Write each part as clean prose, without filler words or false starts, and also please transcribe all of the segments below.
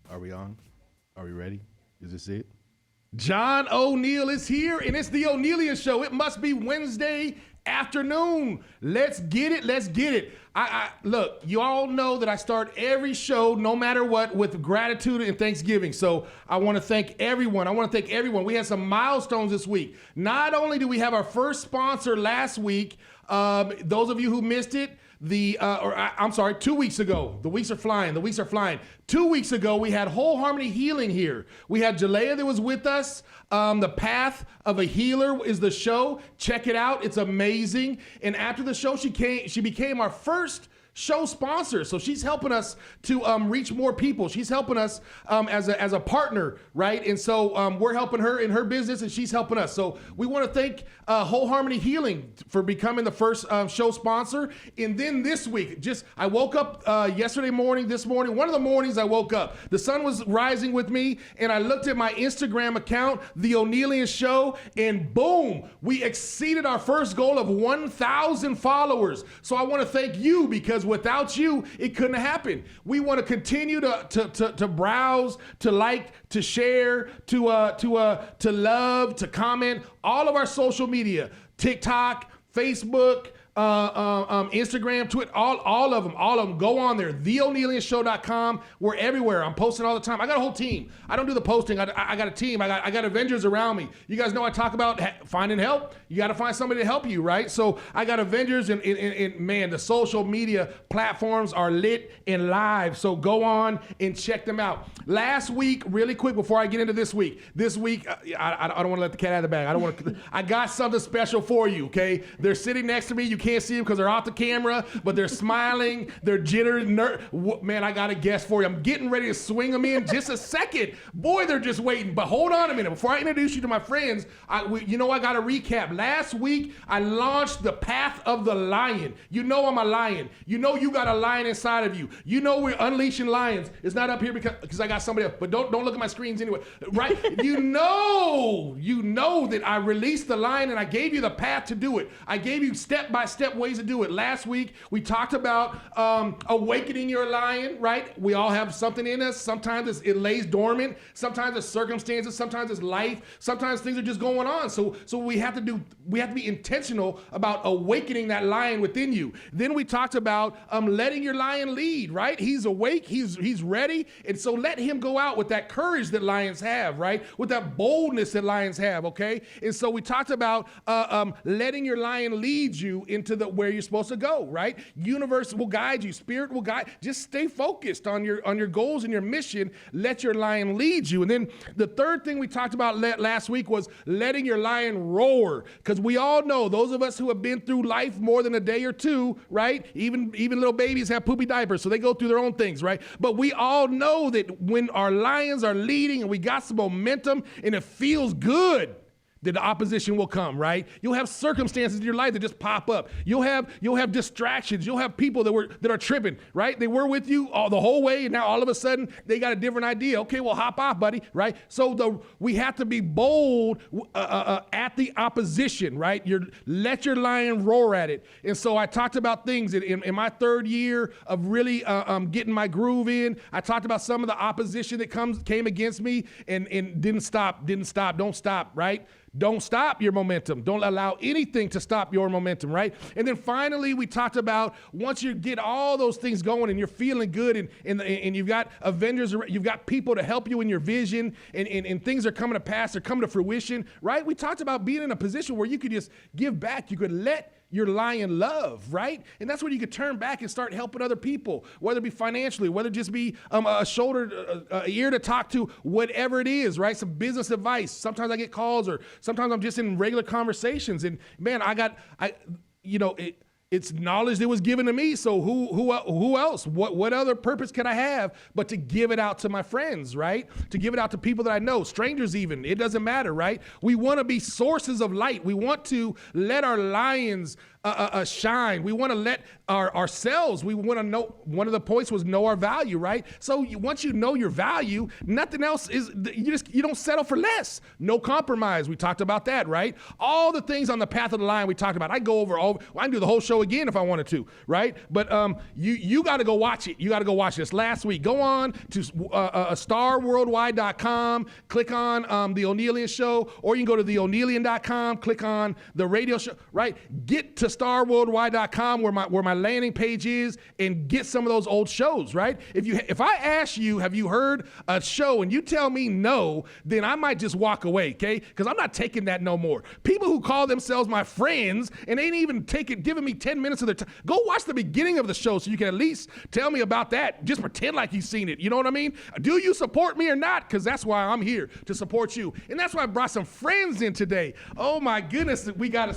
Are we on? Are we ready? Is this it? John O'Neal is here, and it's the Onealien Show. It must be Wednesday afternoon. Let's get it. Let's get it. Look, you all know that I start every show, no matter what, with gratitude and Thanksgiving. So I want to thank everyone. We had some milestones this week. Not only do we have our first sponsor last week, those of you who missed it, 2 weeks ago. The weeks are flying. 2 weeks ago, we had Whole Harmony Healing here. We had Jalea that was with us. The Path of a Healer is the show. Check it out. It's amazing. And after the show, she became our first show sponsor. So she's helping us to reach more people. She's helping us as a partner, right? And so we're helping her in her business, and she's helping us. So we want to thank Whole Harmony Healing for becoming the first show sponsor. And then this week, I woke up this morning, one of the mornings I woke up, the sun was rising with me, and I looked at my Instagram account, The Onealien Show, and boom, we exceeded our first goal of 1,000 followers. So I want to thank you, because without you, it couldn't happen. We want to continue to browse, to like, to share, to love, to comment, all of our social media, TikTok, Facebook, Instagram, Twitter, all of them. Go on there, theonealienshow.com. We're everywhere. I'm posting all the time. I got a whole team. I don't do the posting. I got a team. I got Avengers around me. You guys know I talk about finding help. You got to find somebody to help you, right? So I got Avengers, and man, the social media platforms are lit and live. So go on and check them out. Last week, really quick before I get into this week, I don't want to let the cat out of the bag. I got something special for you, okay? They're sitting next to me. You can't see them because they're off the camera, but they're smiling, they're jittering. Man, I got a guest for you. I'm getting ready to swing them in just a second. Boy, they're just waiting. But hold on a minute. Before I introduce you to my friends, I got to recap. Last week, I launched the Path of the Lion. You know I'm a lion. You know you got a lion inside of you. You know we're unleashing lions. It's not up here because I got somebody else, but don't look at my screens anyway, right? You know that I released the lion, and I gave you the path to do it. I gave you step-by-step ways to do it. Last week, we talked about awakening your lion, right? We all have something in us. Sometimes it lays dormant. Sometimes it's circumstances. Sometimes it's life. Sometimes things are just going on. So we have to be intentional about awakening that lion within you. Then we talked about letting your lion lead, right? He's awake. He's ready. And so let him go out with that courage that lions have, right? With that boldness that lions have, okay? And so we talked about letting your lion lead you into where you're supposed to go, right? Universe will guide you. Spirit will guide. Just stay focused on your goals and your mission. Let your lion lead you. And then the third thing we talked about last week was letting your lion roar. Because we all know, those of us who have been through life more than a day or two, right? Even little babies have poopy diapers, so they go through their own things, right? But we all know that when our lions are leading and we got some momentum and it feels good, that the opposition will come, right? You'll have circumstances in your life that just pop up. You'll have distractions. You'll have people that are tripping, right? They were with you the whole way, and now all of a sudden they got a different idea. Okay, well, hop off, buddy, right? So we have to be bold at the opposition, right? Let your lion roar at it. And so I talked about things in my third year of really getting my groove in. I talked about some of the opposition that came against me and didn't stop, don't stop, right? Don't stop your momentum. Don't allow anything to stop your momentum, right? And then finally, we talked about once you get all those things going and you're feeling good and you've got Avengers, you've got people to help you in your vision and things are coming to pass, they're coming to fruition, right? We talked about being in a position where you could just give back. You could let your lion love, right? And that's where you could turn back and start helping other people, whether it be financially, whether it just be a shoulder, a ear to talk to, whatever it is, right? Some business advice. Sometimes I get calls, or sometimes I'm just in regular conversations, and man, it's knowledge that was given to me. So who else? What other purpose can I have but to give it out to my friends, right? To give it out to people that I know, strangers even. It doesn't matter, right? We want to be sources of light. We want to let our lions shine. We want to let ourselves, we want to know, one of the points was know our value, right? So once you know your value, nothing else is, you don't settle for less. No compromise. We talked about that, right? All the things on the path of the line we talked about. I go over all, I can do the whole show again if I wanted to, right? But you got to go watch it. You got to go watch this last week. Go on to starworldwide.com, click on the Onealien show, or you can go to theonealien.com, click on the radio show, right? Get to starworldwide.com where my landing page is and get some of those old shows, right? If I ask you, have you heard a show, and you tell me no, then I might just walk away, okay? Because I'm not taking that no more. People who call themselves my friends and ain't even giving me 10 minutes of their time, go watch the beginning of the show so you can at least tell me about that. Just pretend like you've seen it. You know what I mean? Do you support me or not? Because that's why I'm here, to support you. And that's why I brought some friends in today. Oh my goodness, we got a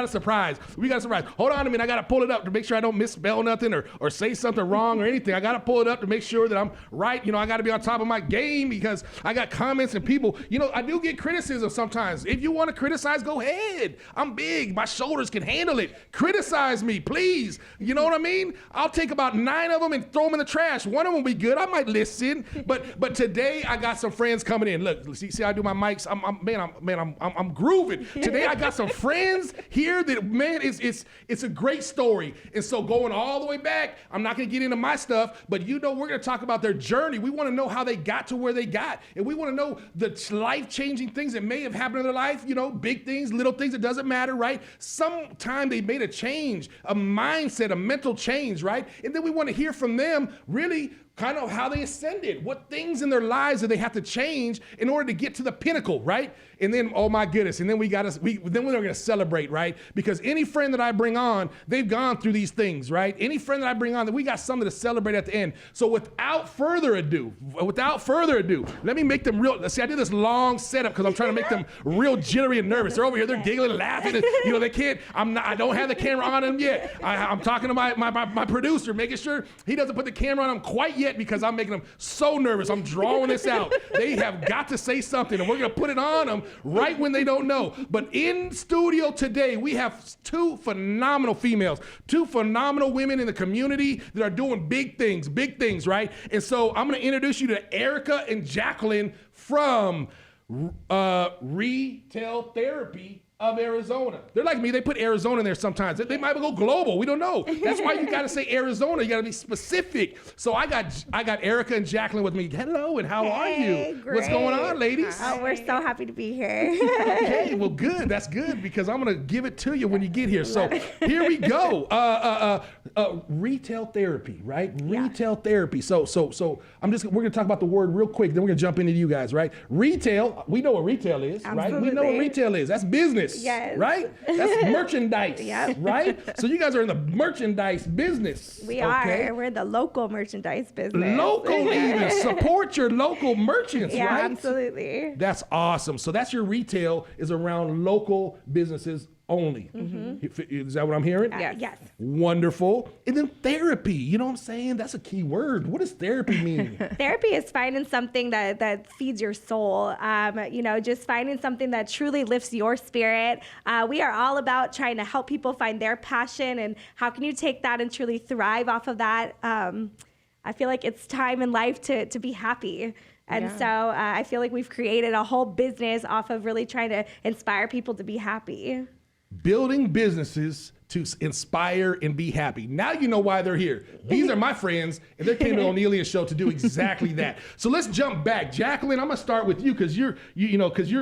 surprise. We got a surprise. Hold on a minute, I got to pull it up to make sure I don't misspell nothing or say something wrong or anything. I got to pull it up to make sure that I'm right. You know, I got to be on top of my game because I got comments and people. You know, I do get criticism sometimes. If you want to criticize, go ahead. I'm big. My shoulders can handle it. Criticize me, please. You know what I mean? I'll take about 9 of them and throw them in the trash. One of them will be good. I might listen. But today I got some friends coming in. Look, see I do my mics. I'm grooving. Today I got some friends here that, man, it's a great story. And so going all the way back, I'm not going to get into my stuff, but you know we're going to talk about their journey. We want to know how they got to where they got. And we want to know the life-changing things that may have happened in their life, you know, big things, little things, it doesn't matter, right? Sometime they made a change, a mindset, a mental change, right? And then we want to hear from them really kind of how they ascended, what things in their lives that they have to change in order to get to the pinnacle, right? And then, oh my goodness, and then we're gonna celebrate, right? Because any friend that I bring on, they've gone through these things, right? Any friend that I bring on, that we got something to celebrate at the end. So without further ado, let me make them real. See, I did this long setup because I'm trying to make them real jittery and nervous. They're over here, they're giggling and laughing. And, you know, they can't. I don't have the camera on them yet. I'm talking to my producer, making sure he doesn't put the camera on them quite yet because I'm making them so nervous. I'm drawing this out. They have got to say something, and we're gonna put it on them right when they don't know. But in studio today, we have 2 phenomenal females, 2 phenomenal women in the community that are doing big things, right? And so I'm gonna introduce you to Erica and Jacqueline from Retail Therapy of Arizona. They're like me, they put Arizona in there sometimes. They might go global, we don't know. That's why you gotta say Arizona, you gotta be specific. So I got Erica and Jacqueline with me. Hello, and how are you? Great. What's going on, ladies? Oh, we're so happy to be here. Okay, well good, that's good, because I'm gonna give it to you when you get here. So here we go. Retail therapy, right? Yeah. Retail therapy. So we're gonna talk about the word real quick, then we're gonna jump into you guys, right? Retail, we know what retail is, Absolutely. right? We know what retail is. That's business. Yes. Right? That's merchandise. Yep. Right? So you guys are in the merchandise business. We are. We're the local merchandise business. Local even. Support your local merchants, Yeah, right? absolutely. That's awesome. So that's your retail is around local businesses only. Is that what I'm hearing? Yes. Wonderful. And then therapy, you know what I'm saying? That's a key word. What does therapy mean? Therapy is finding something that feeds your soul. You know, just finding something that truly lifts your spirit. We are all about trying to help people find their passion and how can you take that and truly thrive off of that. I feel like it's time in life to be happy. And so I feel like we've created a whole business off of really trying to inspire people to be happy. Building businesses to inspire and be happy. Now you know why they're here. These are my friends, and they came to the Onealien show to do exactly that. So let's jump back. Jacqueline, I'm gonna start with you because you're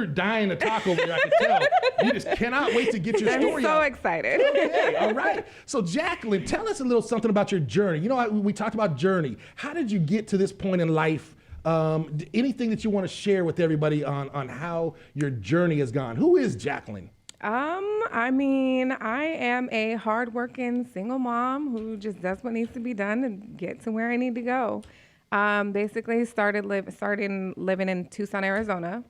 dying to talk over here, I can tell. You just cannot wait to get your story out. I'm so excited. Okay, all right. So Jacqueline, tell us a little something about your journey. You know, we talked about journey. How did you get to this point in life? Anything that you want to share with everybody on how your journey has gone? Who is Jacqueline? I mean, I am a hardworking single mom who just does what needs to be done to get to where I need to go. Basically started living in Tucson, Arizona.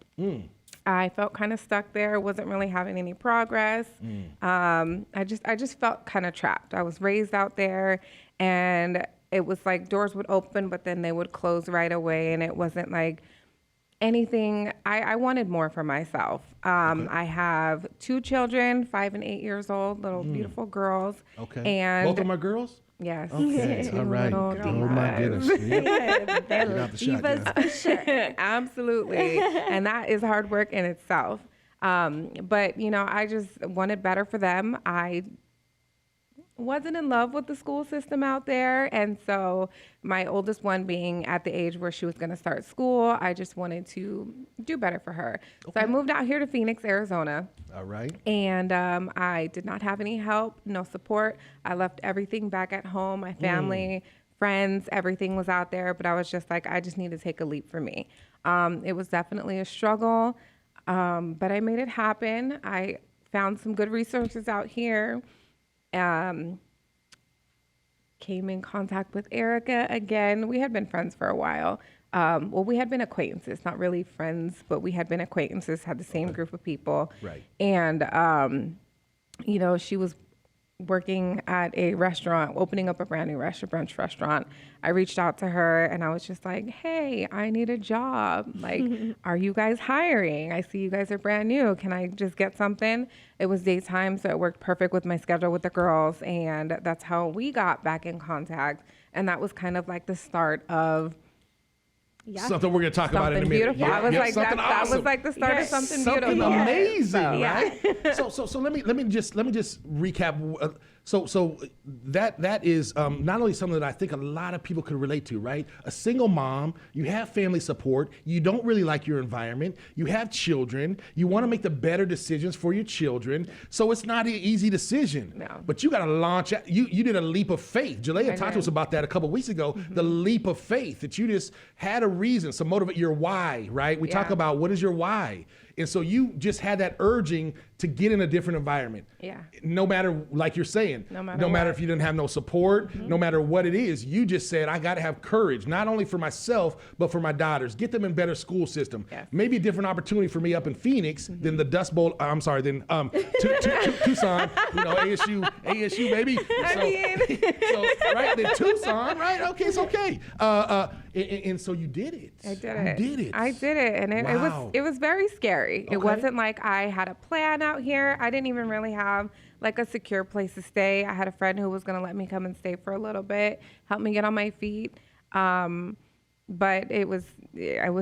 I felt kind of stuck there, wasn't really having any progress. I just felt kind of trapped. I was raised out there, and it was like doors would open, but then they would close right away, and it wasn't like anything. I wanted more for myself. I have 2 children, 5 and 8 years old, little beautiful girls. Okay. And Both of my girls? yes. Okay. Two All right. little Oh my divas. goodness. Yeah. They're Get out the divas shotgun. for sure. Absolutely. And that is hard work in itself. But, you know, I just wanted better for them. I wasn't in love with the school system out there. And so my oldest one being at the age where she was going to start school, I just wanted to do better for her. So I moved out here to Phoenix, Arizona. All right. And I did not have any help, no support. I left everything back at home, my family, friends, everything was out there. But I was just like, I just need to take a leap for me. It was definitely a struggle, but I made it happen. I found some good resources out here. Came in contact with Erica again. We had been friends for a while. Well, we had been acquaintances, not really friends, but we had been acquaintances, had the same group of people. Right. And, you know, she was working at a restaurant, opening up a brand new brunch restaurant. I reached out to her and I was just like, hey, I need a job. Like, are you guys hiring? I see you guys are brand new. Can I just get something? It was daytime, so it worked perfect with my schedule with the girls. And that's how we got back in contact. And that was kind of like the start of Yeah. Something we're going to talk about in a minute. beautiful. I was like, something that awesome. was like the start of something Something beautiful. amazing, Yeah. right? So let me just recap. So that is not only something that I think a lot of people could relate to, right? A single mom, you have family support, you don't really like your environment, you have children, you want to make the better decisions for your children. So it's not an easy decision. No. But you got to launch. You did a leap of faith. Jalea talked to us about that a couple weeks ago. The leap of faith that you just had a reason, some motivate your why, right? We talk Yeah. about what is your why. And so you just had that urging to get in a different environment. Yeah. No matter, like you're saying, No matter what. if you didn't have no support, no matter what it is, you just said, I got to have courage, not only for myself, but for my daughters. Get them in better school system. Yes. Maybe a different opportunity for me up in Phoenix than the Dust Bowl. I'm sorry, than Tucson, you know, ASU, baby. Right, then Tucson, right? Okay, it's okay. And so you did it. I did You it. did it. I did it, and Wow. it was very scary. It Okay. wasn't like I had a plan out here. I didn't even really have like a secure place to stay. I had a friend who was going to let me come and stay for a little bit, help me get on my feet. But it was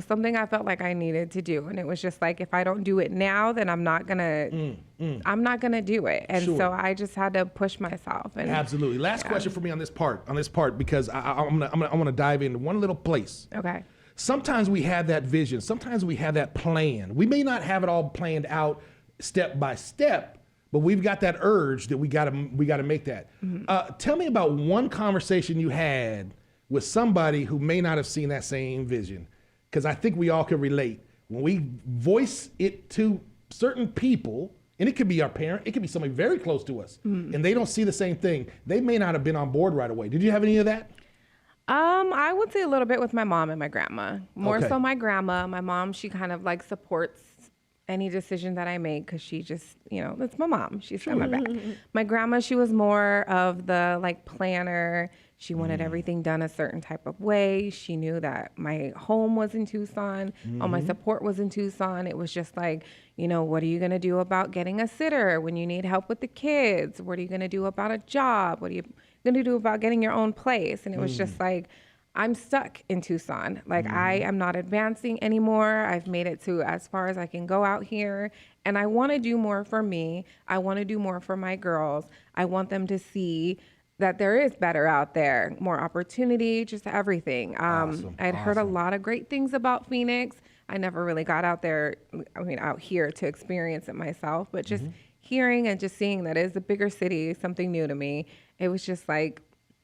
something I felt like I needed to do, and it was just like, if I don't do it now, then I'm not gonna do it. And Sure. so I just had to push myself. And Absolutely. Last question for me on this part, because I'm gonna dive into one little place. okay. Sometimes we have that vision. Sometimes we have that plan. We may not have it all planned out step by step, but we've got that urge that we gotta make that. Tell me about one conversation you had with somebody who may not have seen that same vision, because I think we all can relate. When we voice it to certain people, and it could be our parent, it could be somebody very close to us, and they don't see the same thing, they may not have been on board right away. Did you have any of that? I would say a little bit with my mom and my grandma. More Okay. so my grandma. My mom, she kind of like supports any decision that I make because she just, you know, that's my mom. She's got my back. My grandma, she was more of the like planner. She wanted everything done a certain type of way. She knew that my home was in Tucson. All my support was in Tucson. It was just like, you know, what are you going to do about getting a sitter when you need help with the kids? What are you going to do about a job? What are you going to do about getting your own place? And it was just like, I'm stuck in Tucson. Like I am not advancing anymore. I've made it to as far as I can go out here. And I want to do more for me. I want to do more for my girls. I want them to see that there is better out there, more opportunity, just everything. I'd heard a lot of great things about Phoenix. I never really got out there, out here to experience it myself, but just hearing and just seeing that it is a bigger city, something new to me. It was just like,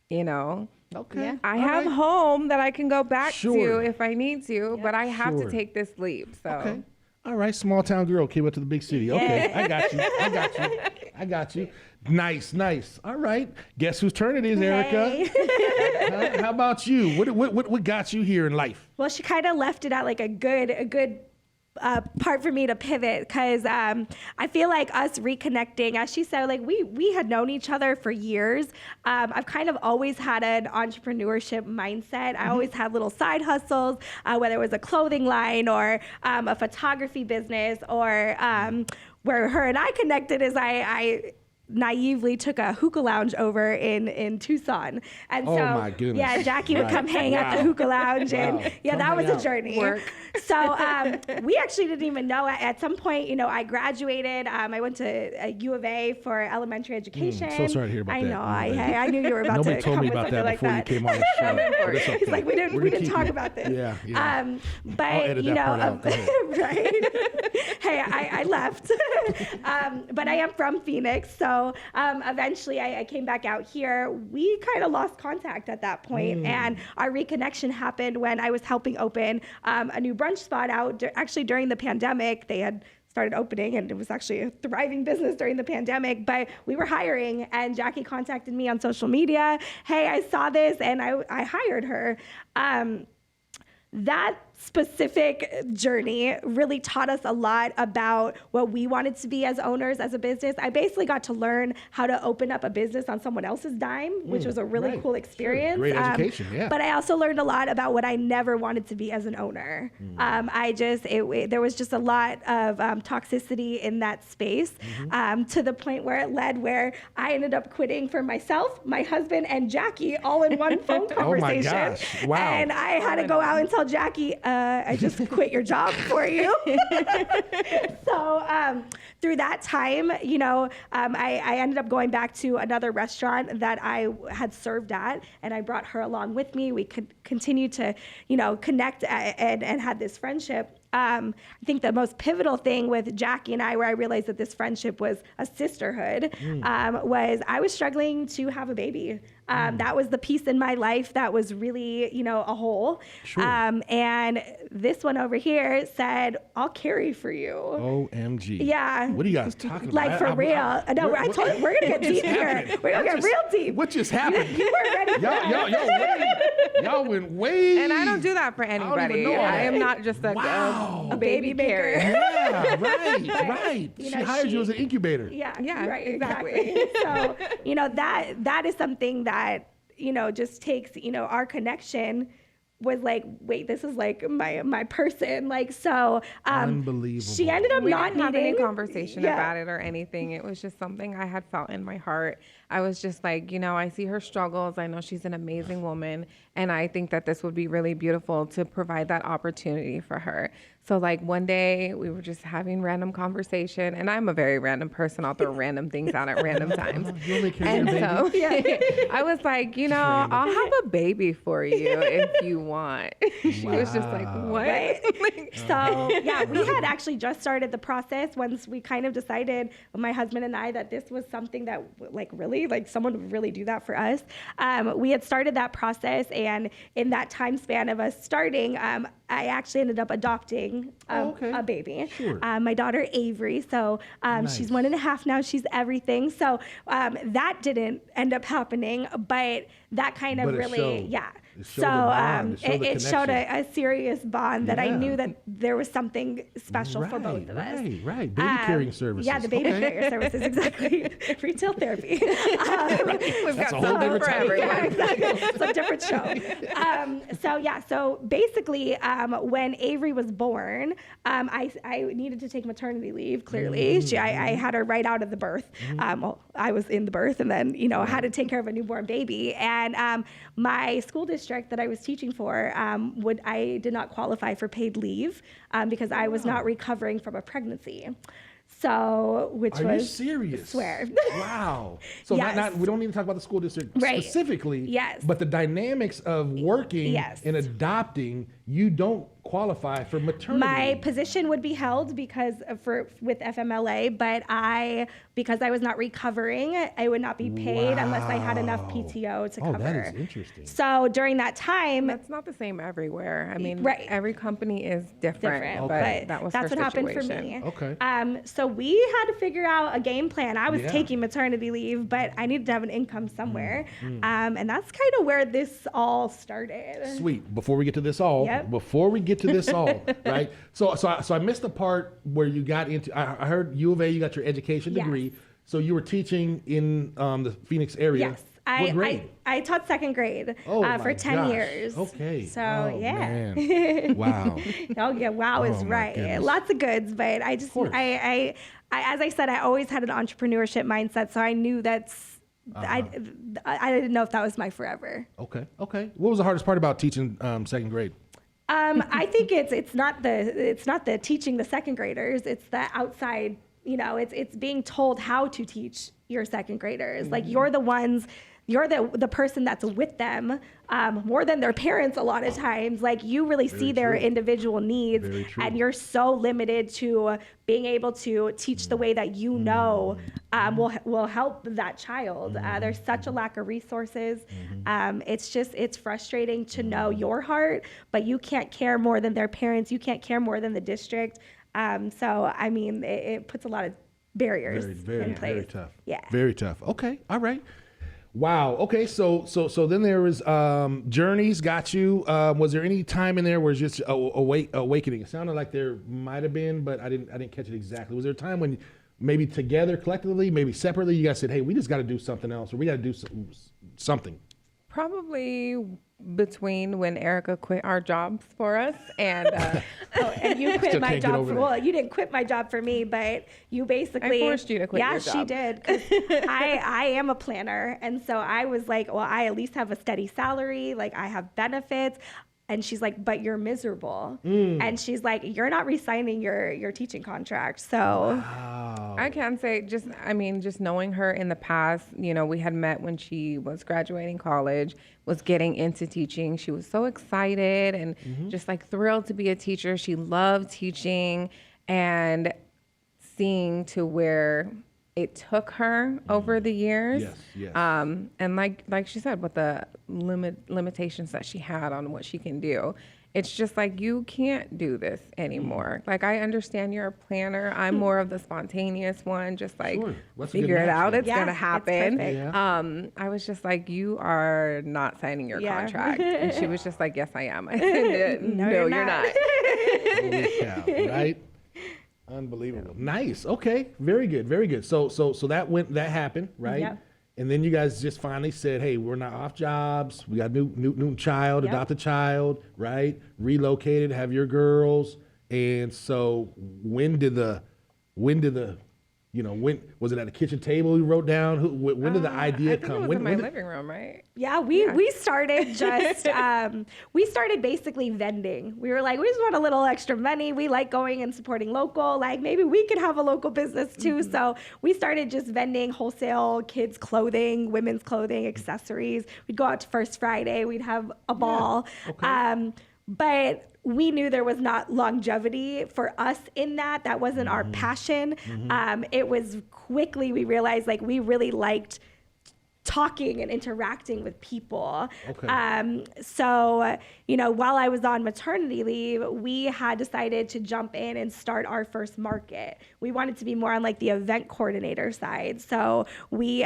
you know, Okay. I All have right. home that I can go back Sure. to if I need to, but I have Sure. to take this leap. So Okay. All right, small town girl came up to the big city. Okay, I got you. Nice. All right. Guess whose turn it is, Erica? Hey. How about you? What got you here in life? Well, she kind of left it at like a good part for me to pivot because I feel like us reconnecting, as she said, like we had known each other for years. I've kind of always had an entrepreneurship mindset. I always had little side hustles, whether it was a clothing line or a photography business, or where her and I connected is I naively took a hookah lounge over in Tucson. And Oh, so, my goodness. yeah, Jackie would come hang at the hookah lounge. And yeah, Come that was hang a out. journey. Work. So we actually didn't even know. At some point, I graduated. I went to U of A for elementary education. so sorry to hear about I that. know. U of A. I knew you were about Nobody to told come me with about something that like before that. you came on the show. But it's okay. He's like, we We're didn't gonna keep talk it. about this. Yeah. But I'll edit that part out. Go ahead. right? Hey, I left. But I am from Phoenix, so eventually I came back out here. We kind of lost contact at that point, and our reconnection happened when I was helping open a new brunch spot out. Actually, during the pandemic, they had started opening, and it was actually a thriving business during the pandemic, but we were hiring, and Jackie contacted me on social media. Hey, I saw this, and I hired her. That specific journey really taught us a lot about what we wanted to be as owners, as a business. I basically got to learn how to open up a business on someone else's dime, which was a really right. cool experience. Great education, yeah. But I also learned a lot about what I never wanted to be as an owner. There was just a lot of toxicity in that space, to the point where it led where I ended up quitting for myself, my husband, and Jackie all in one phone conversation. Oh my gosh. Wow. And I had to go out and tell Jackie, I just quit your job for you. So through that time, I ended up going back to another restaurant that I had served at, and I brought her along with me. We could continue to, connect and had this friendship. I think the most pivotal thing with Jackie and I, where I realized that this friendship was a sisterhood, was I was struggling to have a baby. That was the piece in my life that was really, a hole. Sure. And this one over here said, I'll carry for you. OMG. Yeah. What are you guys talking about? Like, for real. No, I told you, we're going to get deep here. We're going to get real deep. What just happened? You weren't ready for that. Y'all went way. And I don't do that for anybody. know I that. am not just Wow. a baby carrier. Yeah, right. you She know, hired you as an incubator. Yeah, right, exactly. So, that is something that, just takes, our connection was like, wait, this is like my person. Like, so Unbelievable. she ended up We not didn't have any needing conversation about it or anything. It was just something I had felt in my heart. I was just like, I see her struggles. I know she's an amazing woman. And I think that this would be really beautiful to provide that opportunity for her. So like one day we were just having random conversation, and I'm a very random person. I'll throw random things out at random times. You'll make her And your baby. so I was like, I'll have a baby for you if you want. She was just like, what? Right? So yeah, we had actually just started the process once we kind of decided, my husband and I, that this was something that like someone would really do that for us. We had started that process, and in that time span of us starting, I actually ended up adopting a baby. Sure. My daughter Avery. So she's 1.5 now. She's everything. So that didn't end up happening, but that kind of But it really, showed. yeah. It showed So the bond. it showed a serious bond that I Yeah. knew that there was something special for both of us. Right. Baby carrying services. Yeah, the baby Okay. carrier services, exactly. Retail therapy. We've That's got a whole something different for topic. everyone. Yeah, exactly. It's a different show. So basically, when Avery was born, I needed to take maternity leave. Clearly, I had her right out of the birth. Well, I was in the birth, and then had to take care of a newborn baby. And my school district that I was teaching for, I did not qualify for paid leave because I was not recovering from a pregnancy. So, which Are was you serious? Swear. Wow. So Yes. we don't need to talk about the school district Right. specifically. Yes. But the dynamics of working Yes. and adopting, you don't qualify for maternity. My leave. position would be held with FMLA, but because I was not recovering, I would not be paid unless I had enough Wow. PTO to Oh, cover. that is interesting. So during that time, That's not the same everywhere. I mean, Right. every company is different, different, but that was that's her what happened for situation. me. Okay. So we had to figure out a game plan. I was Yeah. taking maternity leave, but I needed to have an income somewhere, and that's kind of where this all started. Sweet. Before we get to this all, Yep. before we get get to this all, right? So I missed the part where you got into. I heard U of A. You got your education degree. So you were teaching in the Phoenix area. Yes. What grade? I taught second grade for 10 years. Okay. So, Man. Wow. Oh, yeah. Wow is my right. goodness. Lots of goods, but I just, I, as I said, I always had an entrepreneurship mindset. So I knew I didn't know if that was my forever. Okay. What was the hardest part about teaching second grade? I think it's not the teaching the second graders. It's the outside, it's being told how to teach your second graders. Like you're the person that's with them more than their parents a lot of times. Like you really see their individual needs, and you're so limited to being able to teach the way that will help that child. There's such a lack of resources. It's frustrating to know your heart, but you can't care more than their parents. You can't care more than the district. So I mean, it puts a lot of barriers in place. Very tough. Yeah. Very tough. Okay. All right. Wow. Okay. So then there was Journeys got you. Was there any time in there where it's just awakening? It sounded like there might have been, but I didn't catch it exactly. Was there a time when maybe together collectively, maybe separately, you guys said, "Hey, we just got to do something else, or we got to do something"? Probably between when Erica quit our jobs for us and and you quit Still my can't get job over for that. well, you didn't quit my job for me, but you basically I forced you to quit your she job. did. 'Cause I am a planner, and so I was like, well, I at least have a steady salary, like I have benefits. And she's like, but you're miserable. And she's like, you're not re-signing your teaching contract. So I can say just knowing her in the past, we had met when she was graduating college, was getting into teaching. She was so excited and just like thrilled to be a teacher. She loved teaching, and seeing to where it took her over the years. Yes. And like she said, with the limitations that she had on what she can do, it's just like, you can't do this anymore. Like, I understand you're a planner. I'm more of the spontaneous one, just like figure it out. It's going to happen. I was just like, you are not signing your contract. And she was just like, yes, I am. I said, no, you're not. Holy cow, right? Unbelievable. Nice. Okay. Very good. So that happened, right? Yep. And then you guys just finally said, "Hey, we're not off jobs. We got new child, adopt a child, right? Relocated, have your girls." And so when was it at a kitchen table you wrote down? When did the idea I think come? it was in my living room, right? Yeah, we started just we started basically vending. We were like, we just want a little extra money. We like going and supporting local. Like maybe we could have a local business too. So we started just vending wholesale kids clothing, women's clothing, accessories. We'd go out to First Friday. We'd have a ball. Okay. But we knew there was not longevity for us in that. That wasn't our passion. It was quickly we realized like we really liked talking and interacting with people. Okay. So, while I was on maternity leave, we had decided to jump in and start our first market. We wanted to be more on like the event coordinator side. So we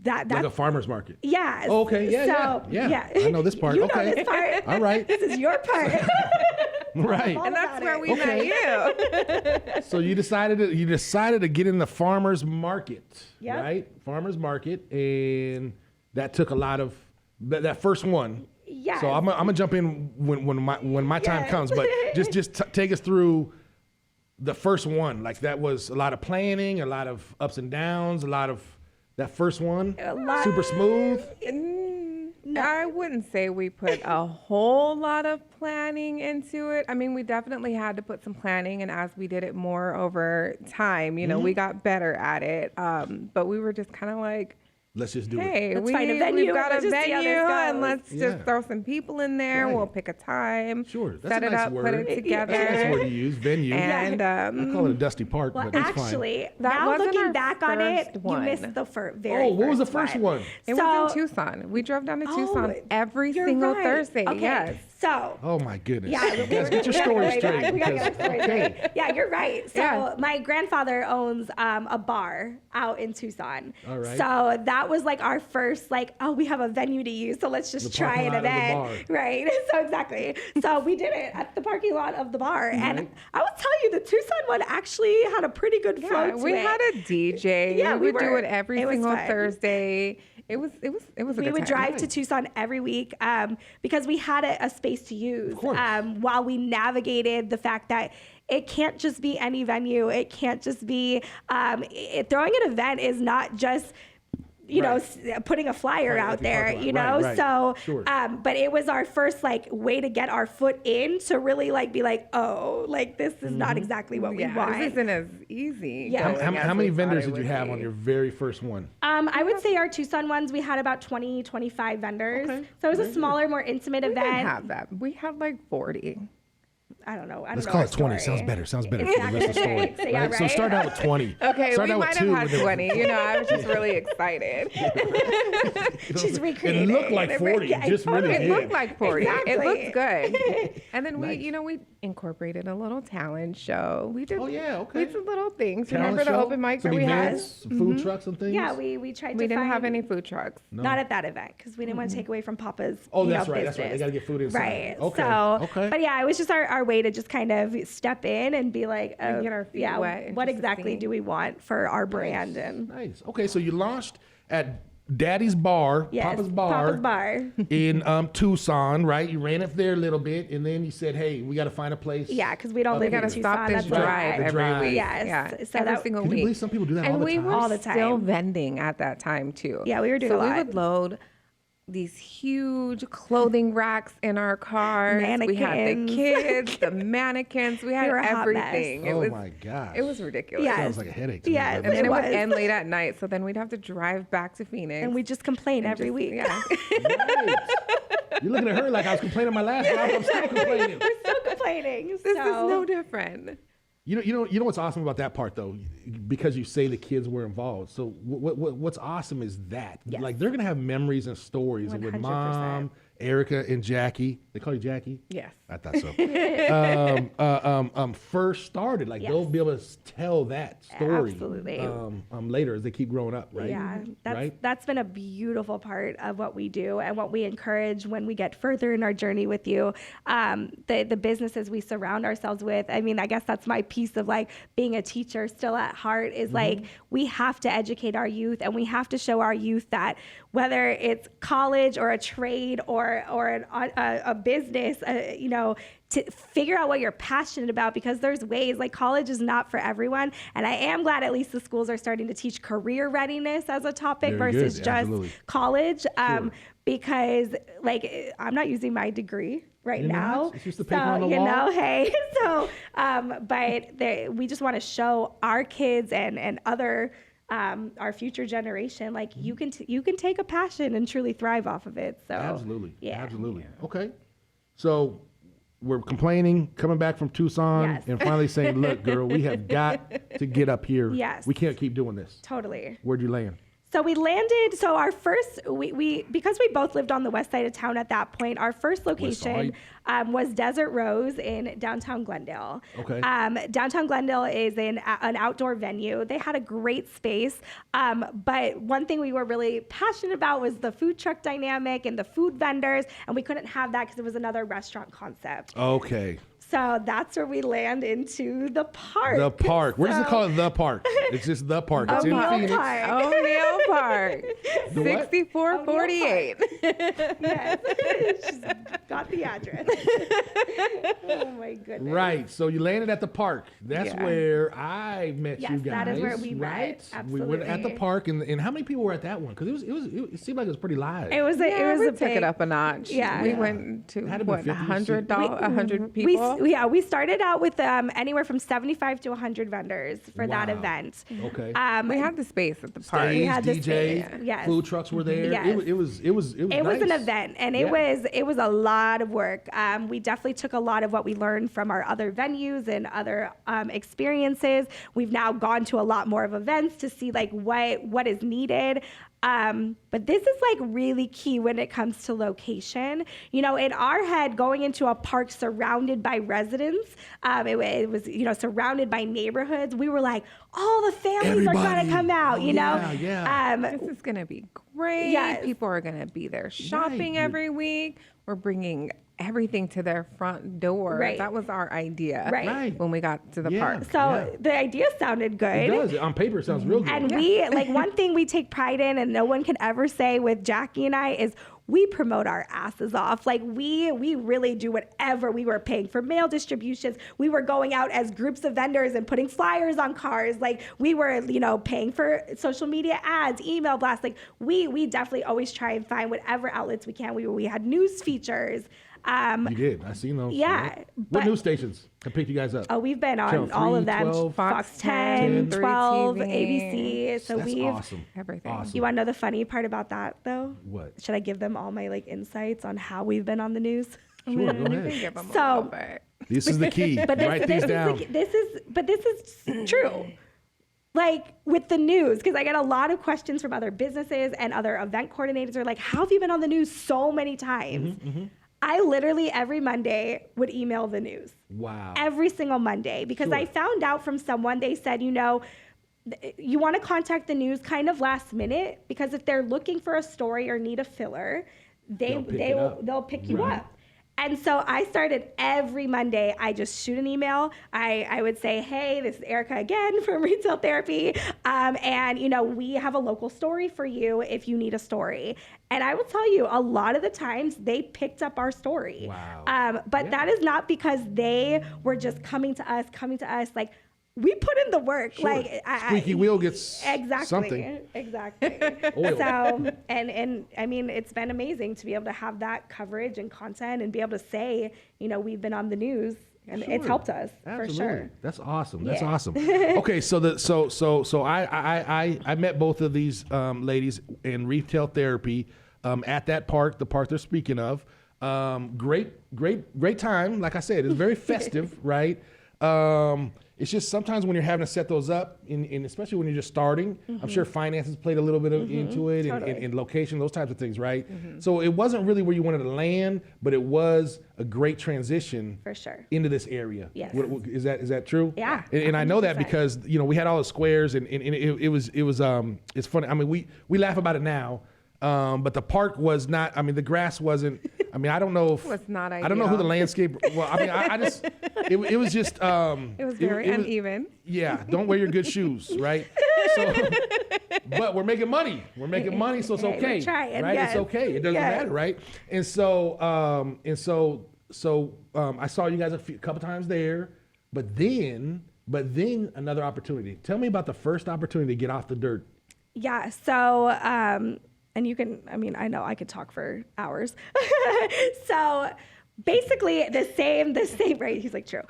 like a farmer's market. Yeah. Oh, okay. Yeah. I know this part. You Okay. know this part. All right. This is your part. Right. And that's where we met you. So you decided to get in the farmers market, Yep. right? Farmers market, and that took a lot of that first one. Yes. So I'm gonna jump in when my time Yes. comes, but just take us through the first one. Like that was a lot of planning, a lot of ups and downs, a lot of that first one. Super smooth. I wouldn't say we put a whole lot of planning into it. I mean, we definitely had to put some planning, and as we did it more over time, we got better at it. But we were just kind of like, Let's just do it. hey, Let's find a venue we've got and a let's just see how venue, this goes. and let's just throw some people in there. Right. We'll pick a time, Sure. That's set a it nice up, word. put it together. That's a nice word to use. Venue. And I call it a dusty park, Well, but that's fine. actually, That now wasn't looking our back on it, first one. you missed the very Oh, what was the first first one? It was in Tucson. We drove down to Tucson every you're single right. Thursday. Okay. Yes. So. Oh my goodness. Yeah, Guys, get your story straight. We gotta get our story Okay. straight. Yeah, you're right. So Yeah. my grandfather owns a bar out in Tucson. All right. So that was like our first we have a venue to use, so let's just The try parking an lot of the event. bar. Right. So exactly. So we did it at the parking lot of the bar. And I was telling you the Tucson one actually had a pretty good flow Yeah, to we it. had a DJ. Yeah, we would do were. it every It was single fun. Thursday. It was a We good would time. drive to Tucson every week because we had a space to use course. while we navigated the fact that it can't just be any venue. It can't just be throwing an event is not just putting a flyer Right, out at the there, parking lot. Right. So, Sure. but it was our first way to get our foot in to really be this is not exactly what we want. This isn't as easy. Yeah. going How as many we vendors thought it did you would have be. on your very first one? I would say our Tucson ones, we had about 20, 25 vendors. Okay. So it was Very a smaller, more intimate We didn't event. have that. We had like 40. I don't know. Let's know call our it 20. story. Sounds better for the rest of the story. Exactly. So, yeah, So right? start out with 20. Okay, Start we out with might two, have had and then- 20. I was just really excited. She's recreating. It looked like 40. Yeah, Just really totally. It did. looked like 40. Exactly. It looked good. And then Nice. we incorporated a little talent show. We did. Oh, yeah, okay. We did little things. Talent Remember the show? open mic Some that we had? events, some food trucks and things? Yeah, we tried to We didn't find, have any food trucks. Not at that event because we didn't want to take away from Papa's Oh, that's right. business. That's right. They got to get food inside. Right. Okay. So, okay. but yeah, it was just our way to just kind of step in and be like, And get our feet wet and what just to exactly see. do we want for our brand? And Nice. Okay, so you launched at Daddy's Bar, yes, Papa's Bar, in Tucson, right? You ran it there a little bit, and then you said, "Hey, we got to find a place." Yeah, because we don't live We in gotta Tucson. stop this That's drive why. The every drive. week. Yes. Yeah, So every that- single Can you week. believe some people do that all And the we time? were All the still time. vending at that time too. Yeah, we were doing so a lot. we would load these huge clothing racks in our cars. We had the Mannequins. kids, the mannequins. We had were a hot mess. everything. It Oh was, my gosh. It was ridiculous. Yes. Sounds like a headache. To me, Yes. but- And then it would was. end late at night, so then we'd have to drive back to Phoenix. And we just complain and every just- week. Yeah. Right. You're looking at her like I was complaining my last job. I'm still complaining. We're still complaining. This is no different. You know what's awesome about that part though, because you say the kids were involved. So what's awesome is that Yes. like they're gonna have memories and stories of when 100%. Mom, Erica, and Jackie. They call you Jackie? Yes. I thought so. First started, like Yes. they'll be able to tell that story. Absolutely. Later as they keep growing up, right? Yeah, right. that's been a beautiful part of what we do and what we encourage when we get further in our journey with you. The businesses we surround ourselves with. I mean, I guess that's my piece of like being a teacher still at heart is like we have to educate our youth and we have to show our youth that whether it's college or a trade or a business, to figure out what you're passionate about because there's ways like college is not for everyone. And I am glad at least the schools are starting to teach career readiness as a topic Very good, versus just absolutely. college. Sure. Because like I'm not using my degree right You're now. not? It's just the paper on the wall? Hey, so we just want to show our kids and other our future generation like you can take a passion and truly thrive off of it. So Absolutely. yeah. Absolutely. Okay. So we're complaining, coming back from Tucson, Yes. and finally saying, look, girl, we have got to get up here. Yes. We can't keep doing this. Totally. Where'd you land? So we landed. So our first, we because we both lived on the west side of town at that point. Our first location was Desert Rose in downtown Glendale. Okay. Downtown Glendale is an outdoor venue. They had a great space, but one thing we were really passionate about was the food truck dynamic and the food vendors, and we couldn't have that because it was another restaurant concept. Okay. So that's where we land into the park. The park. Where does it So- call it the park? It's just the park. It's in O'Neal Phoenix. Park. O'Neal Park. The what? 6448. Yes. She's got the address. Oh my goodness. Right. So you landed at the park. That's Yeah. where I met Yes, you guys. that is where we met. right? We were at the Absolutely. park, and how many people were at that one? Because it seemed like it was pretty live. It was Yeah, it was we a took big, it up a notch. Yeah. We Yeah. went to Had to be what, 50, 100 We- people. We started out with anywhere from 75 to 100 vendors for that Wow. event. Okay. We had the space at the park. Stage, had the DJ, space, yes. food trucks were there. Yes. It was It was nice. an event, and Yeah. it was a lot of work. We definitely took a lot of what we learned from our other venues and other experiences. We've now gone to a lot more of events to see like what is needed. But this is like really key when it comes to location. You know, in our head, going into a park surrounded by residents, it was, you know, surrounded by neighborhoods. We were like, all the families are going to come out, you know? This is going to be great. Yes. People are going to be there shopping every week. We're bringing everything to their front door. Right. That was our idea when we got to the Yeah. park. So the idea sounded good. It does. On paper, it sounds real good. And we, like, one thing we take pride in and no one can ever say with Jackie and I is we promote our asses off. Like, we really do whatever. We were paying for mail distributions. We were going out as groups of vendors and putting flyers on cars. Like, we were, you know, paying for social media ads, email blasts. Like, we definitely always try and find whatever outlets we can. We had news features. You did. I seen those. Yeah, Right? but- What news stations have picked you guys up? Oh, we've been on Channel all 3, of them. 12, Fox 10, 3 12, TV. ABC. So That's we've. awesome. Everything. Awesome. You want to know the funny part about that, though? What? Should I give them all my like insights on how we've been on the news? Sure, go You can ahead. give them a So- little bit. This is the key. Write these down. This is true. Like with the news, because I get a lot of questions from other businesses and other event coordinators are like, how have you been on the news so many times? I literally every Monday would email the news. Wow. Every single Monday, because I found out from someone, they said, you know, you want to contact the news kind of last minute, because if they're looking for a story or need a filler, they'll pick you up. And so I started every Monday, I just shoot an email. I would say, hey, this is Erica again from Retail Therapy. And, you know, we have a local story for you if you need a story. And I will tell you, a lot of the times they picked up our story. Wow. But that is not because they were just coming to us. Like, we put in the work. Sure. Like Squeaky wheel gets exactly, something. Exactly. Oil. So, and I mean, it's been amazing to be able to have that coverage and content and be able to say, you know, we've been on the news, and it's helped us Absolutely. for sure. That's awesome. That's Yeah. awesome. Okay, so I met both of these ladies in Retail Therapy at that park, the park they're speaking of. Great time. Like I said, it's very festive, right? It's just sometimes when you're having to set those up, and especially when you're just starting, I'm sure finances played a little bit into it, Totally. and location, those types of things, right? So it wasn't really where you wanted to land, but it was a great transition For sure. into this area. Yes. Is that true? Yeah, And I know that 100%. because we had all the squares, and it was it's funny. I mean, we laugh about it now. But the park was not. I mean, the grass wasn't. I mean, I don't know if Was not I don't know who the ideal. landscape. Well, I mean, I just it was just. It was very it was- uneven. Yeah, don't wear your good shoes, right? So, but we're making money. We're making money, so it's Hey, we're okay, trying, right? yes. It's okay. It doesn't Yes. matter, right? And so, I saw you guys a couple times there, but then another opportunity. Tell me about the first opportunity to get off the dirt. Yeah. So, and you can, I mean, I know I could talk for hours. So basically the same, right? He's like, true.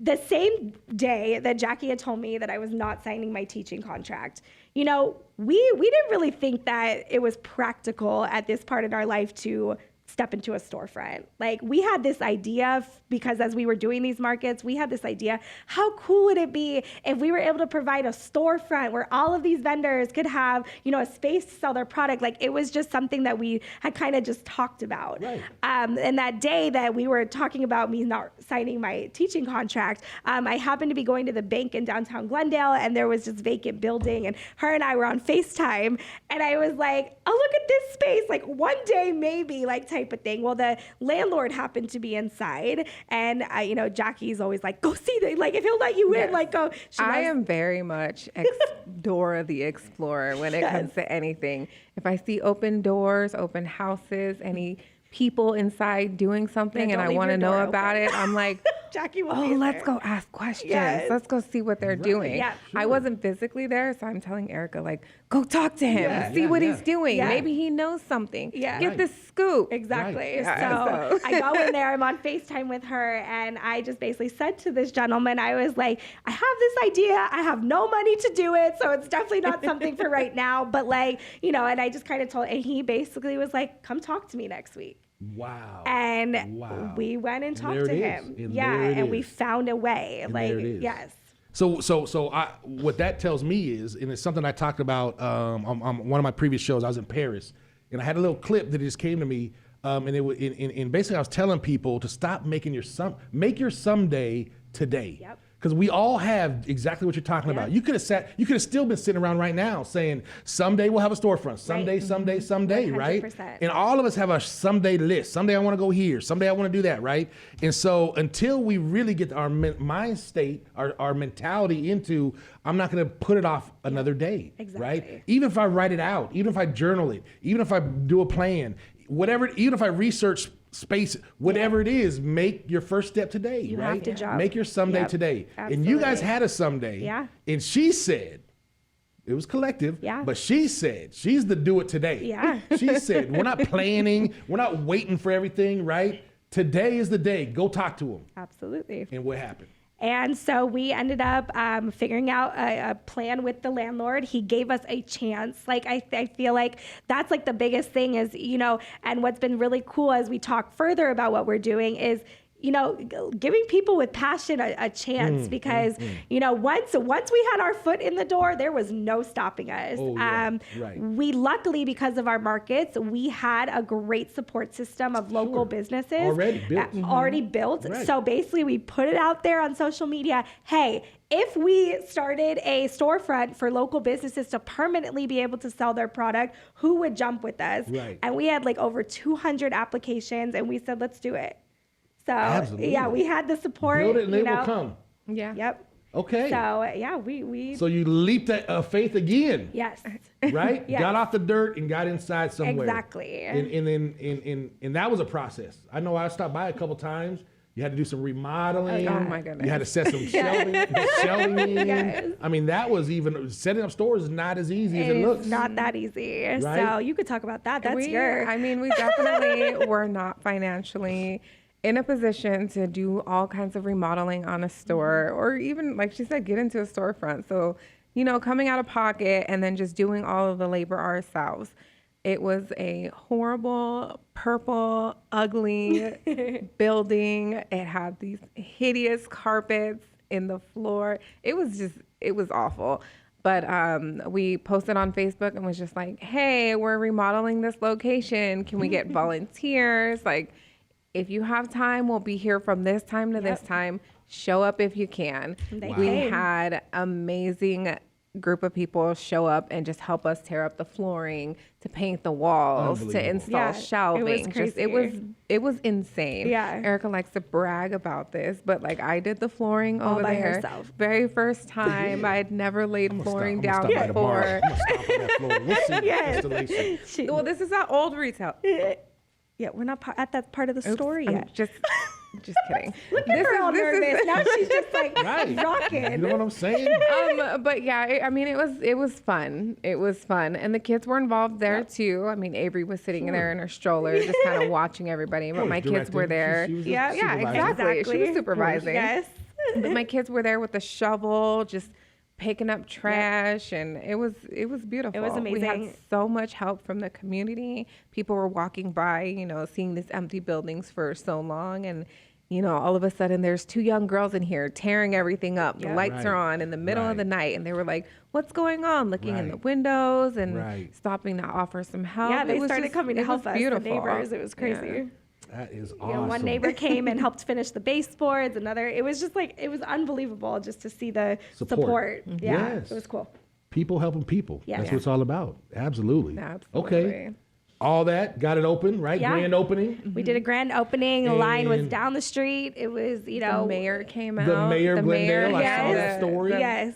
The same day that Jackie had told me that I was not signing my teaching contract, you know, we didn't really think that it was practical at this part in our life to step into a storefront. Like, we had this idea because as we were doing these markets, we had this idea, how cool would it be if we were able to provide a storefront where all of these vendors could have, you know, a space to sell their product. Like, it was just something that we had kind of just talked about. Right. And that day that we were talking about me not signing my teaching contract, I happened to be going to the bank in downtown Glendale, and there was this vacant building, and her and I were on FaceTime, and I was like, oh, look at this space, like one day maybe, like type of thing. Well, the landlord happened to be inside, and you know, Jackie's always like, go see the, like, if he'll let you in, Yes. like, go. I am very much Dora the Explorer when it comes to anything. If I see open doors, open houses, any people inside doing something, Yeah, and don't I leave want to your know door about open. it, I'm like, Jackie will oh, be let's there. go ask questions. Yes. Let's go see what they're doing. Yeah, I wasn't physically there, so I'm telling Erica, like, go talk to him, Yeah. see what Yeah. he's doing. Yeah. Maybe he knows something. Yeah. Get the scoop. Exactly. Right. So So- I go in there, I'm on FaceTime with her, and I just basically said to this gentleman, I was like, I have this idea. I have no money to do it, so it's definitely not something for right now. But, like, you know, and I just kind of told, and he basically was like, come talk to me next week. Wow. And Wow. we went and talked there to it him. is. And Yeah, there it and we is. found a way. And like, there it is. yes. What that tells me is, and it's something I talked about on one of my previous shows. I was in Paris, and I had a little clip that just came to me, and it was, and basically I was telling people to stop making make your someday today. Yep. Because we all have exactly what you're talking about. You could have still been sitting around right now saying, someday we'll have a storefront. Someday, someday, right? 100%. And all of us have a someday list. Someday I want to go here. Someday I want to do that, right? And so until we really get our mind state, our mentality into, I'm not going to put it off another day, right? Exactly. Even if I write it out, even if I journal it, even if I do a plan, whatever, even if I research space, whatever it is, make your first step today, You right? have to jump. Make your someday Yep. today. Absolutely. And you guys had a someday. Yeah. And she said, it was collective, Yeah. but she said, she's the do it today. Yeah. She said, we're not planning, we're not waiting for everything, right? Today is the day. Go talk to them. Absolutely. And what happened? And so we ended up figuring out a plan with the landlord. He gave us a chance. Like, I feel like that's like the biggest thing is, and what's been really cool as we talk further about what we're doing is, giving people with passion a chance because, once we had our foot in the door, there was no stopping us. Oh, yeah. Right. We luckily, because of our markets, we had a great support system of local businesses. Already built. Right. So basically we put it out there on social media. Hey, if we started a storefront for local businesses to permanently be able to sell their product, who would jump with us? Right. And we had like over 200 applications and we said, let's do it. So Absolutely. yeah, we had the support. Build it and they will come. Yeah. Yep. Okay. So yeah, we. So you leaped at faith again. Yes. Right? Yes. Got off the dirt and got inside somewhere. Exactly. And that was a process. I know I stopped by a couple times. You had to do some remodeling. Oh my goodness. You had to set some shelving in. Yes. I mean, that was even, setting up stores is not as easy as it It's looks. not that easy. Right? So you could talk about that. That's we definitely were not financially in a position to do all kinds of remodeling on a store or even, like she said, get into a storefront. So, coming out of pocket and then just doing all of the labor ourselves. It was a horrible, purple, ugly building. It had these hideous carpets in the floor. It was awful. But we posted on Facebook and was just like, hey, we're remodeling this location. Can we get volunteers? Like, if you have time, we'll be here from this time to this time. Show up if you can. We had amazing group of people show up and just help us tear up the flooring, to paint the walls, to install shelving. It was insane. Yeah. Erica likes to brag about this, but like I did the flooring all over by there. herself. Very first time. I had never laid flooring down I'm gonna stop by before. tomorrow. I'm gonna stomp on that floor. We'll see Yes. installation. Well, this is our old retail. Yeah, we're not at that part of the story I'm yet. just kidding. Look at her all nervous. Now she's just like Right. rocking. You know what I'm saying? But yeah, it was fun. It was fun, and the kids were involved there too. I mean, Avery was sitting there in her stroller, just kind of watching everybody. But my kids were there. She was Yeah, Exactly. She was supervising. Yes. But my kids were there with the shovel, just picking up trash, and it was beautiful. It was We had amazing. so much help from the community. People were walking by, seeing these empty buildings for so long, and all of a sudden there's two young girls in here tearing everything up. The lights are on in the middle of the night, and they were like, "What's going on?" Looking in the windows and stopping to offer some help. Yeah, they It was started just- coming to it was help us, the beautiful. neighbors. It was crazy. Yeah. That is You awesome. know, one neighbor came and helped finish the baseboards. Another, it was just like, it was unbelievable just to see the support. Yeah, Yes. it was cool. People helping people. Yeah. That's what it's all about. Absolutely. Absolutely. Okay. All that, got it open, right? Yeah. Grand opening. We did a grand opening. The line was And- down the street. It was, The mayor came out. The mayor, Glendale, I saw yes. that story. Yes.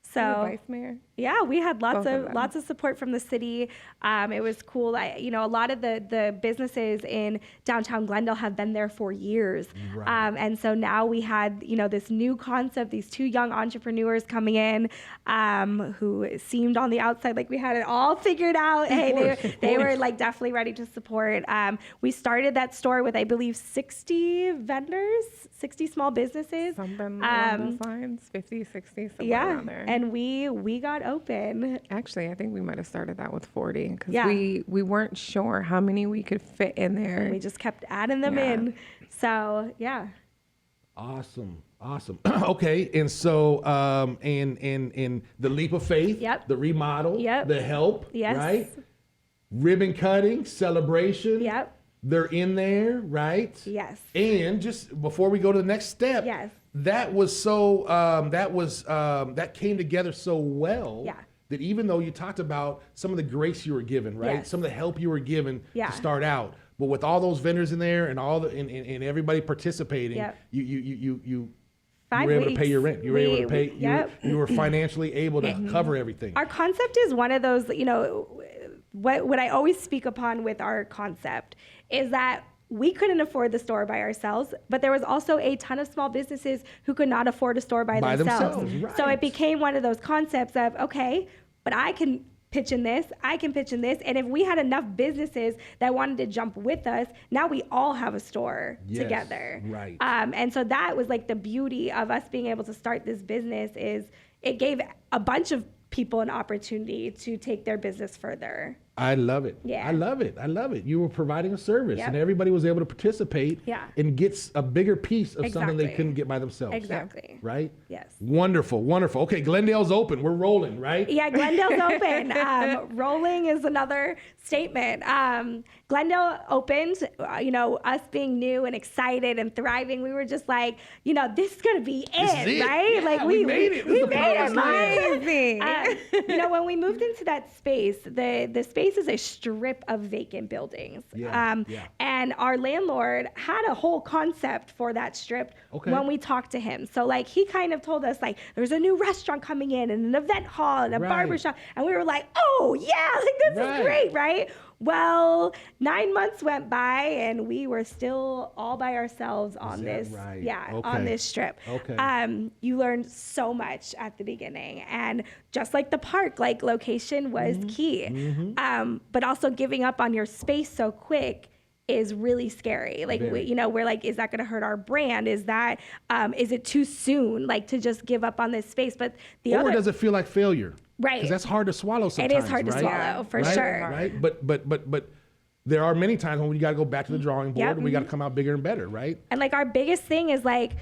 The So vice mayor. yeah, we had Both of them. lots of support from the city. It was cool. A lot of the businesses in downtown Glendale have been there for years, Right. and so now we had this new concept. These two young entrepreneurs coming in, who seemed on the outside like we had it all figured out. They were like definitely ready to support. We started that store with, I believe, 60 vendors, 60 small businesses. Something along those lines, 50, 60, somewhere around there. And we got open. Actually, I think we might have started that with 40 because Yeah. we weren't sure how many we could fit in there. We just kept adding them Yeah. in. So yeah. Awesome. Awesome. Okay, and so and the leap of faith, Yep. the remodel, Yep. the help, Yes. right? Ribbon cutting, celebration. Yep. They're in there, right? Yes. And just before we go to the next step, Yes. that was so that came together so well. Yeah. That even though you talked about some of the grace you were given, right? Yes. Some of the help you were given Yeah. to start out, but with all those vendors in there and all the and everybody participating, Yep. you 5 were able to weeks. pay your rent. You were able to pay. Yep. You were financially able to cover everything. Our concept is one of those, what I always speak upon with our concept is that we couldn't afford the store by ourselves, but there was also a ton of small businesses who could not afford a store by themselves. So right. it became one of those concepts of, okay, but I can pitch in this, I can pitch in this. And if we had enough businesses that wanted to jump with us, now we all have a store Yes, together. right. And so that was like the beauty of us being able to start this business is it gave a bunch of people an opportunity to take their business further. I love it. Yeah. I love it. I love it. You were providing a service, Yep. and everybody was able to participate Yeah. and get a bigger piece of something they Exactly. couldn't get by themselves. Exactly. Right? Yes. Wonderful, wonderful. Okay, Glendale's open. We're rolling, right? Yeah, Glendale's open. Rolling is another statement. Glendale opened, us being new and excited and thriving. We were just like, this is going to be This is it, it. right? Yeah, Like we made it. This We is the made it, promised land. Amazing. when we moved into that space, the space is a strip of vacant buildings. Yeah, yeah. And our landlord had a whole concept for that strip Okay. when we talked to him. So like he kind of told us like there's a new restaurant coming in and an event hall and a Right. barber shop. And we were like, oh yeah, like this Right. is great, right? Well, 9 months went by and we were still all by ourselves on that this. right? Yeah, Okay. on this strip. Okay. You learned so much at the beginning. And just like the park, like location was Mm-hmm. key. But also giving up on your space so quick is really scary. Like, Very. we're like, is that going to hurt our brand? Is it too soon, like to just give up on this space? But the Or other, does it feel like failure? Right. Because that's hard to swallow sometimes. it is hard to right? swallow for Right? sure. Right. But there are many times when we got to go back to the drawing board Yep. and we got to come out bigger and better, right? And like our biggest thing is like,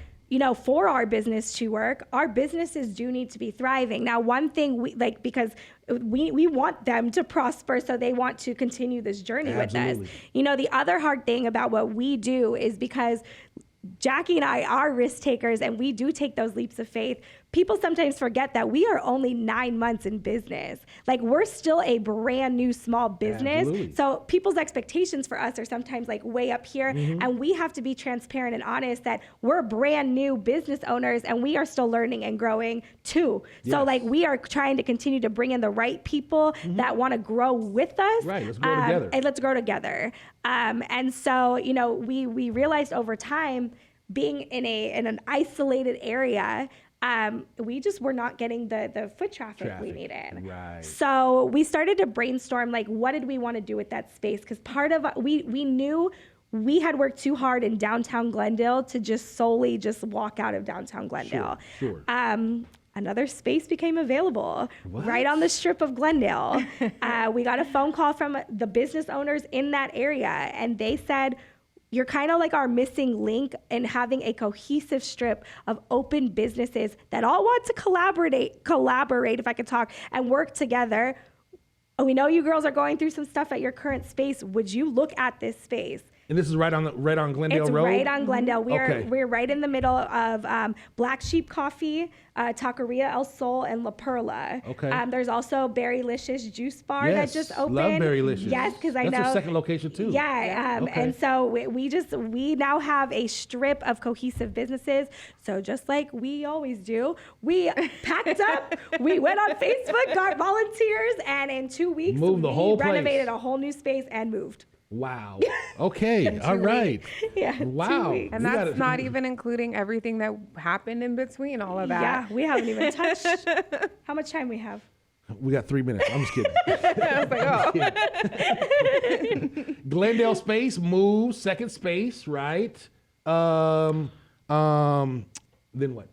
for our business to work, our businesses do need to be thriving. Now, one thing because we want them to prosper, so they want to continue this journey with Absolutely. us. The other hard thing about what we do is because Jackie and I are risk takers and we do take those leaps of faith. People sometimes forget that we are only 9 months in business. Like we're still a brand new small business. Absolutely. So people's expectations for us are sometimes like way up here. And we have to be transparent and honest that we're brand new business owners and we are still learning and growing too. So Yes. like we are trying to continue to bring in the right people that want to grow with us. Right, let's grow together. And let's grow together. And so, we realized over time being in an isolated area, we just were not getting the foot traffic we needed. Right. So we started to brainstorm, like, what did we want to do with that space? Because part of we knew we had worked too hard in downtown Glendale to just solely just walk out of downtown Glendale. Sure. Another space became available What? right on the strip of Glendale. We got a phone call from the business owners in that area, and they said, you're kind of like our missing link in having a cohesive strip of open businesses that all want to collaborate, if I could talk, and work together. We know you girls are going through some stuff at your current space. Would you look at this space? And this is right on Glendale It's Road? right on Glendale. Okay. We're right in the middle of Black Sheep Coffee, Taqueria El Sol, and La Perla. Okay. There's also Berrylicious Juice Bar that Yes, just opened. love Berrylicious. Yes, because I know. That's your second location too. Yeah, Okay. and so we now have a strip of cohesive businesses. So just like we always do, we packed up, we went on Facebook, got volunteers, and in 2 weeks Moved the we whole place. renovated a whole new space and moved. Wow. Okay. All right. Yeah. 2 Wow. weeks. And We that's gotta- not even including everything that happened in between all of that. Yeah, we haven't even touched. How much time we have? We got 3 minutes. I'm just kidding. I was like, oh. Glendale space moves, second space, right? Then what?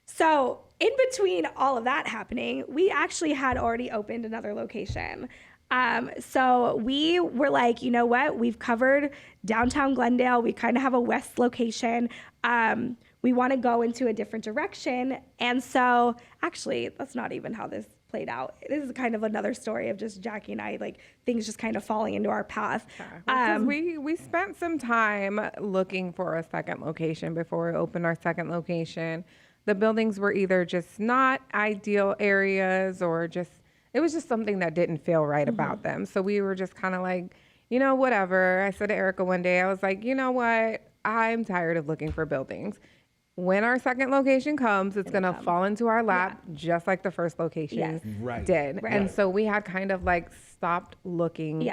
So in between all of that happening, we actually had already opened another location. So we were like, you know what? We've covered downtown Glendale. We kind of have a west location. we want to go into a different direction. And so actually, that's not even how this played out. This is kind of another story of just Jackie and I, like things just kind of falling into our path. We spent some time looking for a second location before we opened our second location. The buildings were either just not ideal areas or it was just something that didn't feel right about them. So we were just kind of like, whatever. I said to Erica one day, I was like, you know what? I'm tired of looking for buildings. When our second location comes, it's going to fall into our lap just like the first location did. Right. And so we had kind of like stopped looking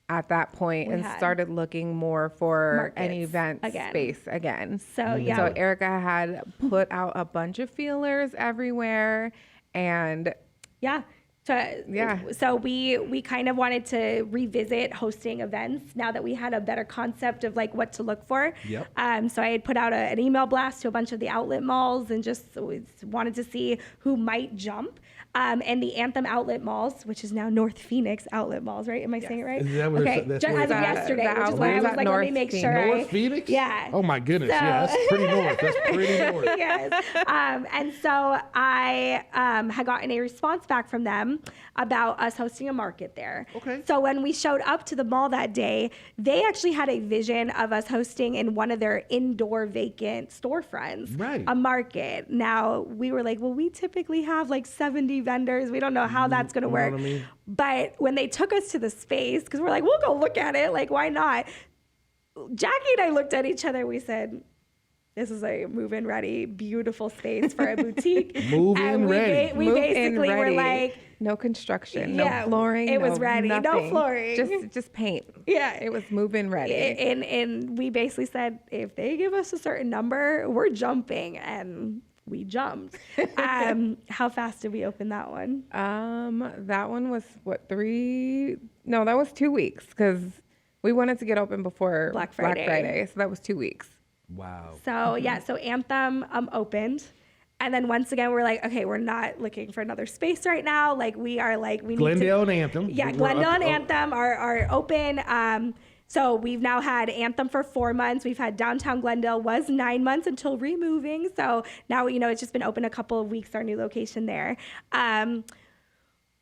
at that point and started looking more for an event space again. So So Erica had put out a bunch of feelers everywhere and so we kind of wanted to revisit hosting events now that we had a better concept of like what to look for. So I had put out an email blast to a bunch of the outlet malls and just wanted to see who might jump. And the Anthem outlet malls, which is now North Phoenix outlet malls, right? Am I saying it right? Is that what okay, that's just where as of yesterday, which is why I was like, let me make sure. North Phoenix? Yeah. Oh my goodness, yeah, that's pretty north. That's pretty north. Yes. And so I had gotten a response back from them about us hosting a market there. Okay. So when we showed up to the mall that day, they actually had a vision of us hosting in one of their indoor vacant storefronts, a market. Now we were like, well, we typically have like 70 vendors. We don't know how that's going to work. What I mean? But when they took us to the space, because we're like, we'll go look at it. Like, why not? Jackie and I looked at each other. We said, this is a move-in ready, beautiful space for a boutique. Move-in ready. We basically were like, no construction, no flooring. It was ready, nothing. no flooring, just paint. Yeah, it was move-in ready. And we basically said, if they give us a certain number, we're jumping, and we jumped. How fast did we open that one? That one was what, 3? No, that was 2 weeks because we wanted to get open before Black Friday. So that was 2 weeks. Wow. So so Anthem opened. And then once again, we're like, okay, we're not looking for another space right now. Like we are like, we Glendale need to, and Anthem. Yeah, Glendale and Anthem are open. So we've now had Anthem for 4 months. We've had downtown Glendale was 9 months until removing. So now, it's just been open a couple of weeks, our new location there.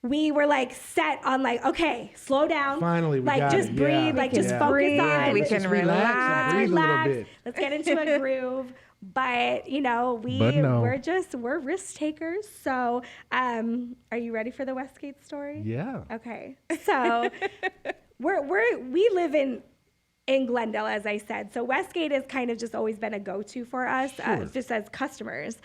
We were like set on like, okay, slow down. Finally, we like got just it. breathe, like just focus on. We can relax. Breathe a little bit. Let's get into a groove. But we're risk takers. So are you ready for the Westgate story? Yeah. Okay. So we live in Glendale, as I said. So Westgate has kind of just always been a go-to for us, just as customers.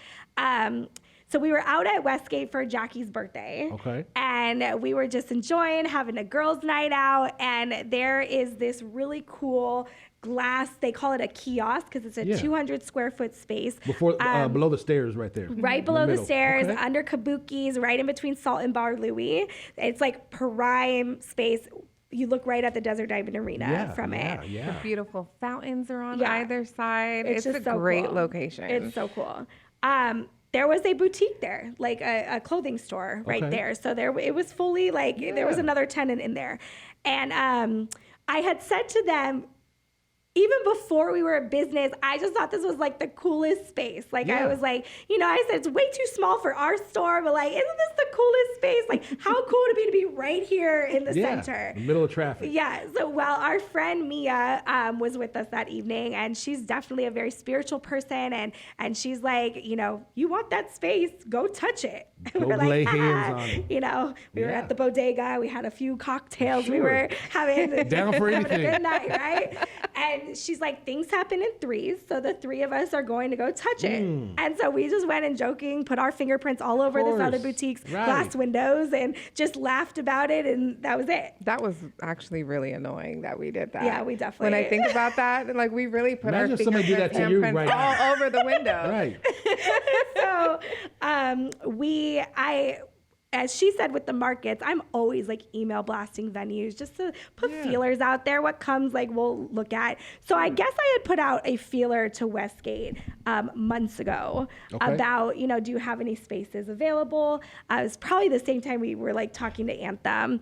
So we were out at Westgate for Jackie's birthday. Okay. And we were just enjoying having a girls' night out. And there is this really cool glass, they call it a kiosk because it's a 200 square foot space. Below the stairs right there. Right below the stairs, okay. Under Kabuki's, right in between Salt and Bar Louie. It's like prime space. You look right at the Desert Diamond Arena from it. Yeah. The beautiful fountains are on either side. It's a so great cool. location. It's so cool. There was a boutique there, like a clothing store right there. So it was fully like, there was another tenant in there. And I had said to them, even before we were a business, I just thought this was like the coolest space. Like I was like, I said it's way too small for our store, but like, isn't this the coolest space? Like how cool would it be to be right here in the center? In the middle of traffic. Yeah. So our friend Mia was with us that evening, and she's definitely a very spiritual person, and she's like, you want that space, go touch it. Go we're lay like, hands on it. We were at the bodega, we had a few cocktails, we were having down for anything. a good night, right? And she's like, things happen in threes, so the three of us are going to go touch it. And so we just went and joking, put our fingerprints all over this other boutique's glass windows, and just laughed about it, and that was it. That was actually really annoying that we did that. Yeah, we definitely. When I think about that, like we really put Imagine our somebody do that to you fingerprints right now. all over the window. Right. So as she said with the markets, I'm always like email blasting venues just to put feelers out there. What comes, like we'll look at. So I guess I had put out a feeler to Westgate months ago about, do you have any spaces available? It was probably the same time we were like talking to Anthem.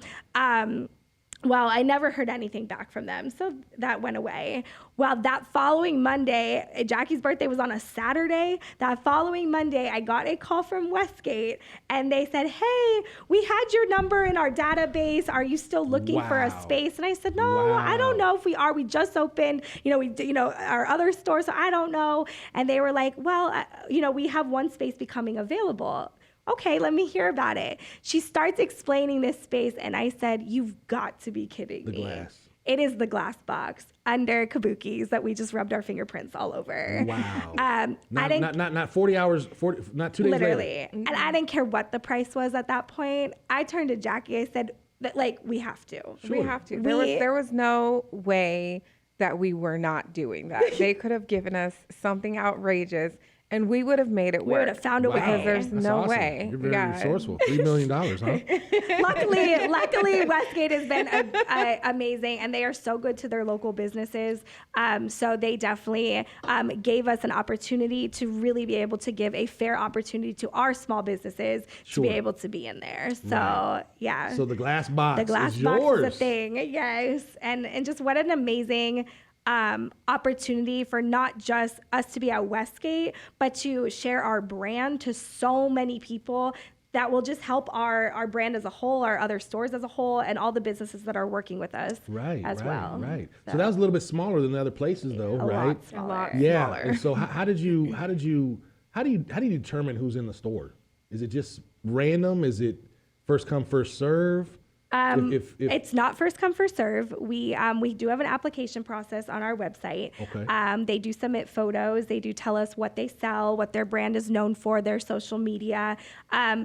Well, I never heard anything back from them, so that went away. Well, that following Monday, Jackie's birthday was on a Saturday. That following Monday, I got a call from Westgate, and they said, "Hey, we had your number in our database. Are you still looking for a Wow. space?" And I said, "No, I don't know if we are. We just opened, our other store, so I don't know." And they were like, "Well, we have one space becoming available." Okay, let me hear about it. She starts explaining this space, and I said, "You've got to be kidding me." glass. It is the glass box under Kabuki's that we just rubbed our fingerprints all over. Wow. I didn't Not 40 hours, not 2 days later. literally, and I didn't care what the price was at that point. I turned to Jackie. I said, "That we have to. We have to. There was no way that we were not doing that. They could have given us something outrageous, and we would have made it work. We would have found a way. Because there's That's no awesome. way. You're very resourceful. $3 million, huh? Luckily, Westgate has been amazing, and they are so good to their local businesses. So they definitely gave us an opportunity to really be able to give a fair opportunity to our small businesses to be Sure. able to be in there. So Right. yeah, So the glass box the glass is box yours. is a thing. Yes, and just what an amazing opportunity for not just us to be at Westgate, but to share our brand to so many people that will just help our brand as a whole, our other stores as a whole, and all the businesses that are working with us Right, as right, well. right. So that was a little bit smaller than the other places, though, A right? lot smaller. A lot. Yeah. Smaller. And so how do you determine who's in the store? Is it just random? Is it first come, first serve? If It's not first come first serve. We do have an application process on our website. Okay. They do submit photos. They do tell us what they sell, what their brand is known for, their social media.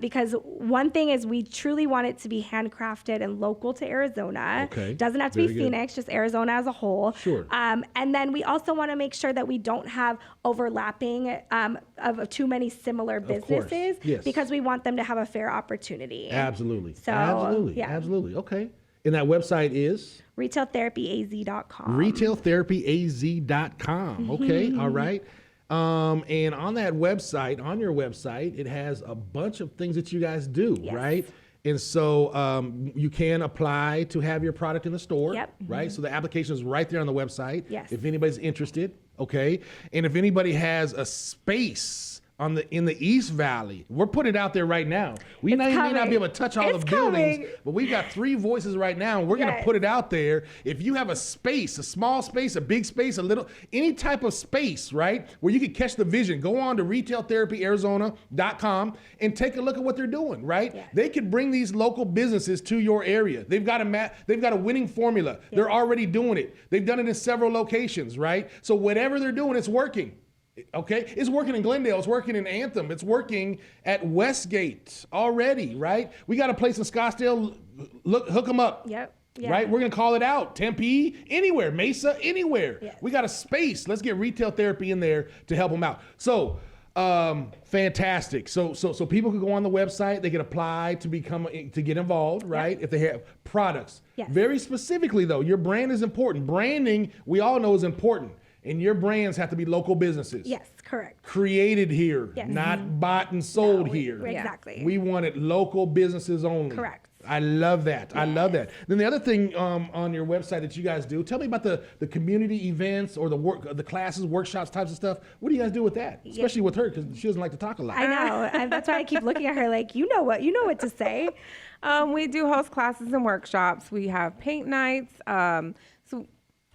Because one thing is we truly want it to be handcrafted and local to Arizona. Okay. Doesn't have to Very be good. Phoenix, just Arizona as a whole. Sure. And then we also want to make sure that we don't have overlapping of too many similar course. businesses Yes. because we want them to have a fair opportunity. Absolutely. So, Absolutely. yeah. Absolutely. Okay. And that website is RetailTherapyAZ.com. retailtherapyaz.com. Okay. All right. And on that website, on your website, it has a bunch of things that you guys do, Yes. right? And so you can apply to have your product in the store, Yep. right? So the application is right there on the website. Yes. If anybody's interested, okay. And if anybody has a space in the East Valley, we're putting it out there right now. We may not coming. be able to touch all It's the buildings, coming. but we've got 3 voices right now, and we're going to Yes. put it out there. If you have a space, a small space, a big space, a little, any type of space, right, where you can catch the vision, go on to retailtherapyarizona.com and take a look at what they're doing, right? Yes. They could bring these local businesses to your area. They've got a winning formula. They're already doing it. They've done it in several locations, right? So whatever they're doing, it's working. Okay, it's working in Glendale, it's working in Anthem, it's working at Westgate already, right? We got a place in Scottsdale, hook them up. Yep. Yeah. Right, we're gonna call it out. Tempe, anywhere, Mesa, anywhere. Yes. We got a space. Let's get retail therapy in there to help them out. So, fantastic. So people can go on the website. They can apply to get involved, right? If they have products. Yes. Very specifically, though, your brand is important. Branding, we all know, is important. And your brands have to be local businesses. Yes, correct. Created here, Yes. not bought and sold No, here. exactly. We wanted local businesses only. Correct. I love that. I love that. Then the other thing on your website that you guys do, tell me about the community events or the classes, workshops, types of stuff. What do you guys do with that? Especially with her, because she doesn't like to talk a lot. I know. And that's why I keep looking at her like, you know what to say. We do host classes and workshops. We have paint nights. So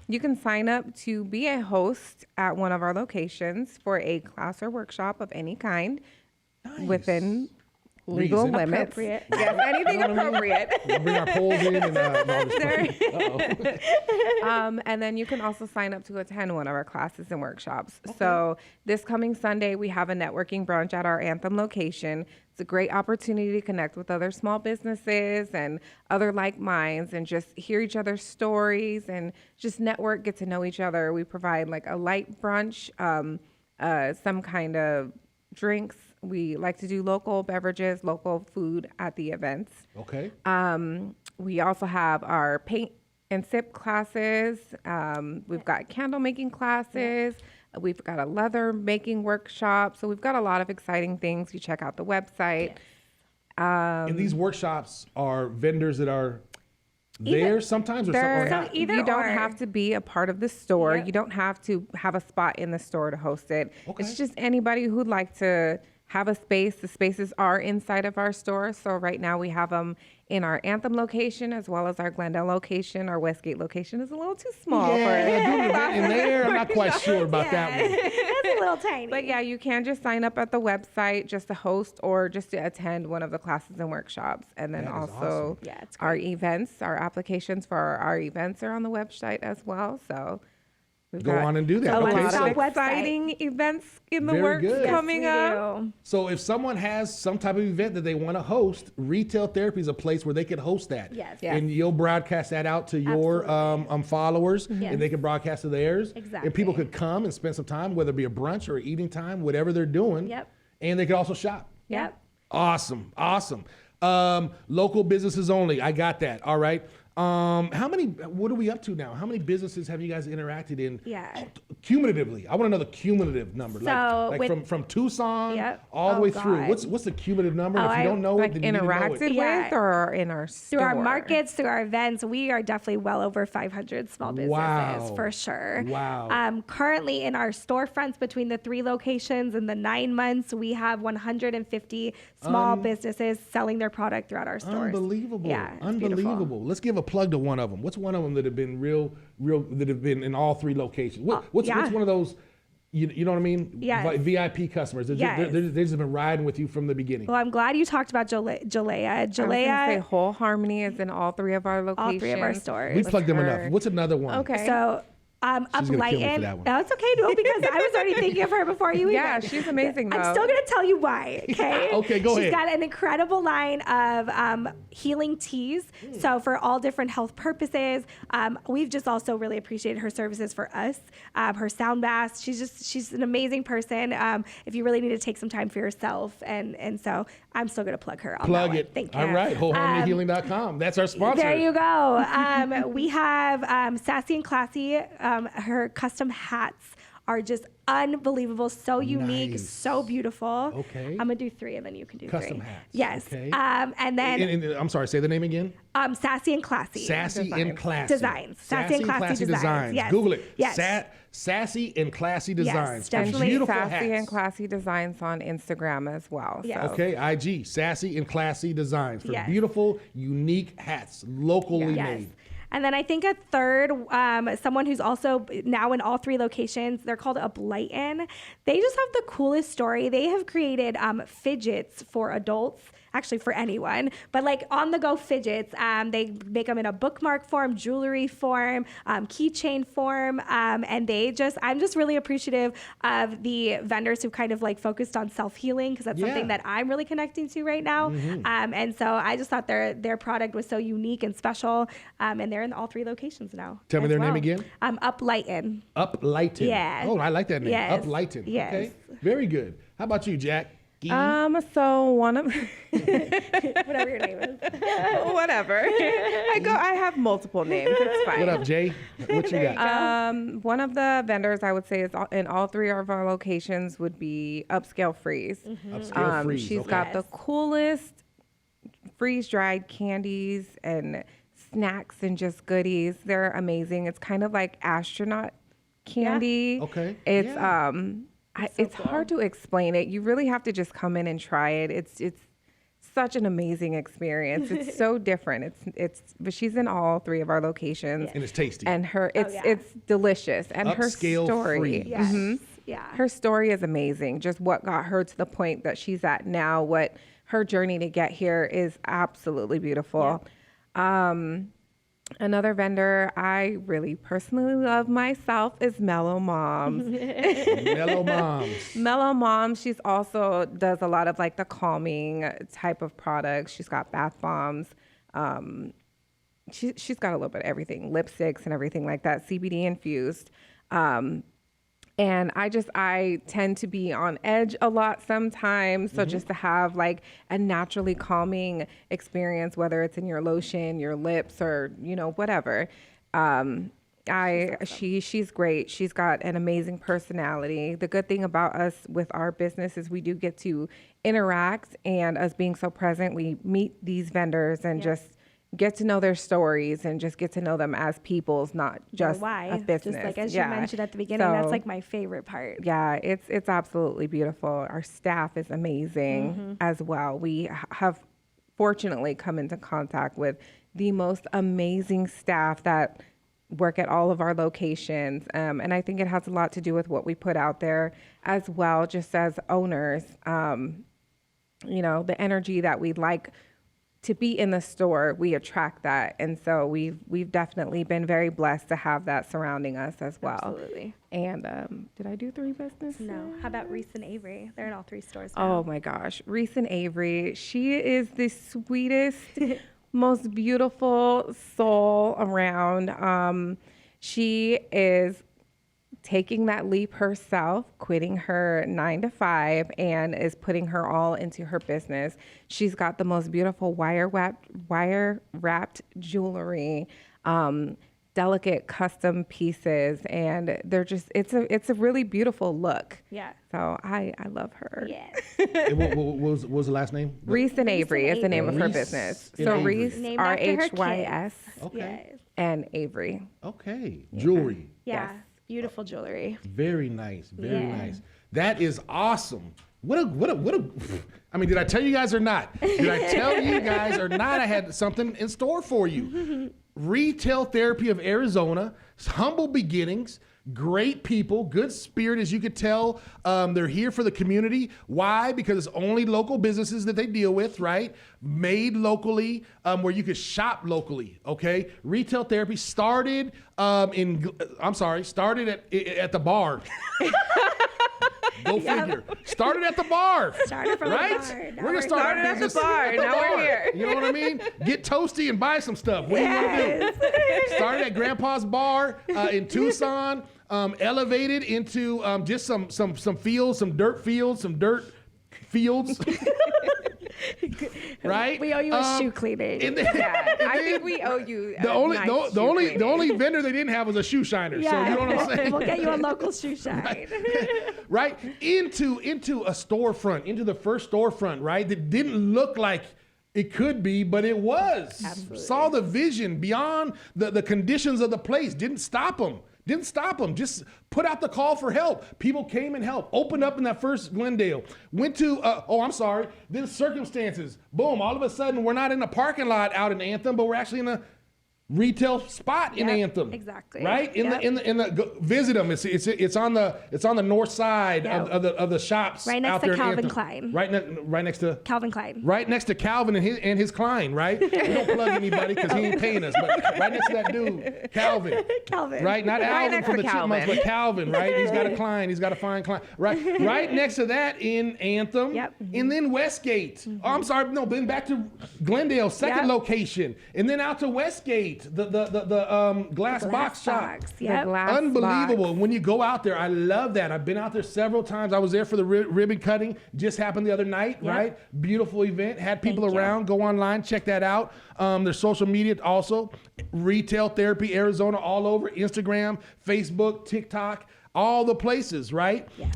you can sign up to be a host at one of our locations for a class or workshop of any kind within legal Reason. limits. Appropriate. Yes, anything appropriate. We'll bring our poles in and And then you can also sign up to attend one of our classes and workshops. So this coming Sunday, we have a networking brunch at our Anthem location. It's a great opportunity to connect with other small businesses and other like minds and just hear each other's stories and just network, get to know each other. We provide like a light brunch, some kind of drinks. We like to do local beverages, local food at the events. Okay. We also have our paint and sip classes. We've got candle making classes. We've got a leather making workshop. So we've got a lot of exciting things. You check out the website. And these workshops are vendors that are there sometimes or something? Or So not? either you don't or. have to be a part of the store. Yep. You don't have to have a spot in the store to host it. Okay. It's just anybody who'd like to have a space. The spaces are inside of our store. So right now we have them in our Anthem location as well as our Glendale location. Our Westgate location is a little too small for Yeah, it. doing an event in there. I'm not quite sure about that one. It's a little tiny. But yeah, you can just sign up at the website just to host or just to attend one of the classes and workshops. And then That is also awesome. Yeah, it's our events, our applications for our events are on the website as well. So we've Go got on and do that. a Okay, lot so- of exciting events in the Very works good. Yes, coming we up. do. So if someone has some type of event that they want to host, Retail Therapy is a place where they can host that. Yes. Yes. And you'll broadcast that out to your followers, Yes. and they can broadcast to theirs. Exactly. And people could come and spend some time, whether it be a brunch or eating time, whatever they're doing. Yep. And they can also shop. Yep. Awesome. Local businesses only. I got that. All right. What are we up to now? How many businesses have you guys interacted in? Yeah. Cumulatively. I want to know the cumulative number. So like with- from Tucson Yep. all the Oh, way through. God. What's the cumulative number? Oh, If you don't know Like it, then you need to know interacted it. Yeah. with or in our store? Through our markets, through our events, we are definitely well over 500 small businesses Wow. for sure. Wow. Currently in our storefronts between the 3 locations in the 9 months, we have 150 small businesses selling their product throughout our stores. Unbelievable. Yeah, it's Unbelievable. beautiful. Let's give a plug to one of them. What's one of them that have been real that have been in all 3 locations? What's yeah. one of those, you know what I mean? Yes. VIP customers. They've Yes. they've just been riding with you from the beginning. Well, I'm glad you talked about Jalea. I was gonna say Jalea, Whole Harmony is in all 3 of our locations. all 3 of our stores. We plugged them her. enough. What's another one? Okay. So, She's gonna kill me for Uplighten. that one. No, it's okay, no, because I was already thinking of her before you Yeah, even. she's amazing though. I'm still going to tell you why, okay? Okay, go ahead. She's got an incredible line of healing teas. So for all different health purposes, we've just also really appreciated her services for us. Her sound baths, she's an amazing person. If you really need to take some time for yourself. And so I'm still going to plug her on that Plug one. it. Thank you. All right. WholeHarmonyHealing.com. That's our sponsor. There you go. We have Sassy and Classy. Her custom hats are just unbelievable, so unique, Nice. so beautiful. Okay. I'm gonna do 3, and then you can do Custom 3. hats. Yes. Okay. And then And I'm sorry, say the name again. Sassy and Classy. Sassy and Classy. Designs. Sassy and Classy Designs. Yes. Google it. Yes. Sassy and Classy Designs. definitely. Beautiful Sassy hats. and Classy Designs on Instagram as well. Yes. So. Okay, IG, Sassy and Classy Designs for Yes. beautiful, unique hats, locally Yes. made. And then I think a third, someone who's also now in all 3 locations, they're called Onealien. They just have the coolest story. They have created fidgets for adults, actually for anyone, but like on the go fidgets. They make them in a bookmark form, jewelry form, keychain form. And I'm just really appreciative of the vendors who kind of like focused on self-healing, because that's Yeah. something that I'm really connecting to right now. And so I just thought their product was so unique and special. And they're in all 3 locations now. Tell me as their name well. again. Uplighten. Uplighten. Yeah. Oh, I like that name. Yes. Uplighten. Yes. Okay. Very good. How about you, Jack? So one of Whatever your name is. whatever. I have multiple names. It's fine. What up, Jay? What you got? One of the vendors I would say is in all 3 of our locations would be Upscale Freeze. Upscale Freeze. She's okay. got the coolest freeze-dried candies and snacks and just goodies. They're amazing. It's kind of like astronaut candy. Okay. It's Yeah. it's hard to explain it. You really have to just come in and try it. It's such an amazing experience. It's so different. But she's in all 3 of our locations. And it's tasty. And yeah. it's delicious. And her Upscale story. Freeze. Yes. Yeah. Her story is amazing. Just what got her to the point that she's at now, what her journey to get here is absolutely beautiful. Another vendor I really personally love myself is Mellow Moms. Mellow Moms. Mellow Moms, she's also does a lot of like the calming type of products. She's got bath bombs. She's got a little bit of everything, lipsticks and everything like that, CBD infused. And I tend to be on edge a lot sometimes. So just to have like a naturally calming experience, whether it's in your lotion, your lips, or, whatever. She's great. She's got an amazing personality. The good thing about us with our business is we do get to interact, and us being so present, we meet these vendors and just get to know their stories and just get to know them as peoples, not just why a business. just like as you mentioned at the beginning, that's like my favorite part. Yeah, it's absolutely beautiful. Our staff is amazing as well. We have fortunately come into contact with the most amazing staff that work at all of our locations. And I think it has a lot to do with what we put out there as well, just as owners. The energy that we like to be in the store, we attract that. And so we've definitely been very blessed to have that surrounding us as well. Absolutely. And did I do 3 businesses? No. How about Reese and Avery? They're in all 3 stores now. Oh my gosh. Reese and Avery, she is the sweetest, most beautiful soul around. She is taking that leap herself, quitting her 9 to 5, and is putting her all into her business. She's got the most beautiful wire wrapped jewelry, delicate custom pieces, and it's a really beautiful look. Yeah. So I love her. Yes. And what was the last name? Reese and Avery is the name of her Reese business. and So Avery. Reese, Named after her kids. RHYS, Okay. Yes. and Avery. Okay. Jewelry. Yeah. Yes. Beautiful jewelry. Very nice. Very Yeah. nice. That is awesome. What a I mean, did I tell you guys or not? Did I tell you guys or not? I had something in store for you. Retail Therapy of Arizona, humble beginnings, great people, good spirit, as you could tell. They're here for the community. Why? Because it's only local businesses that they deal with, right? Made locally, where you could shop locally, okay? Retail Therapy started started at the bar. Go figure. Started at the bar. Started from right? the bar. Now We're gonna start our started at the business bar. at the Now we're bar. here. You know what I mean? Get toasty and buy some stuff. What do you want to do? Started at Grandpa's Bar in Tucson. Elevated into just some fields, some dirt fields. Right? We owe you a shoe cleaning. I think we owe you The only vendor they didn't have was a shoe shiner. Yeah. So you know what I'm saying? We'll get you a local shoe shine. Right? Into a storefront, into the first storefront, right? That didn't look like it could be, but it was. Absolutely. Saw the vision beyond the conditions of the place. Didn't stop them. Just put out the call for help. People came and helped. Opened up in that first Glendale. Went to, then circumstances. Boom, all of a sudden, we're not in a parking lot out in Anthem, but we're actually in a retail spot in Yep, Anthem. exactly. Right? Go visit them. It's on the north side Yeah. of the shops. Right next out to there in Calvin Anthem. Klein. Right next to Calvin Klein. Right next to Calvin and his Klein, right? We don't plug anybody because he ain't paying us, but right next to that dude, Calvin. Calvin. Right? Not Alvin next from to the Chipmunks, Calvin. but Calvin, right? He's got a Klein. He's got a fine Klein. Right next to that in Anthem. Yep. And then Westgate. Oh, I'm sorry. No, then back to Glendale, second Yep. location. And then out to Westgate, the glass box shop. Yep. Unbelievable. Box. When you go out there, I love that. I've been out there several times. I was there for the ribbon cutting. Just happened the other night, Yep. right? Beautiful event. Had people Thank you. around. Go online, check that out. Their social media also. Retail Therapy Arizona all over. Instagram, Facebook, TikTok, all the places, right? Yes.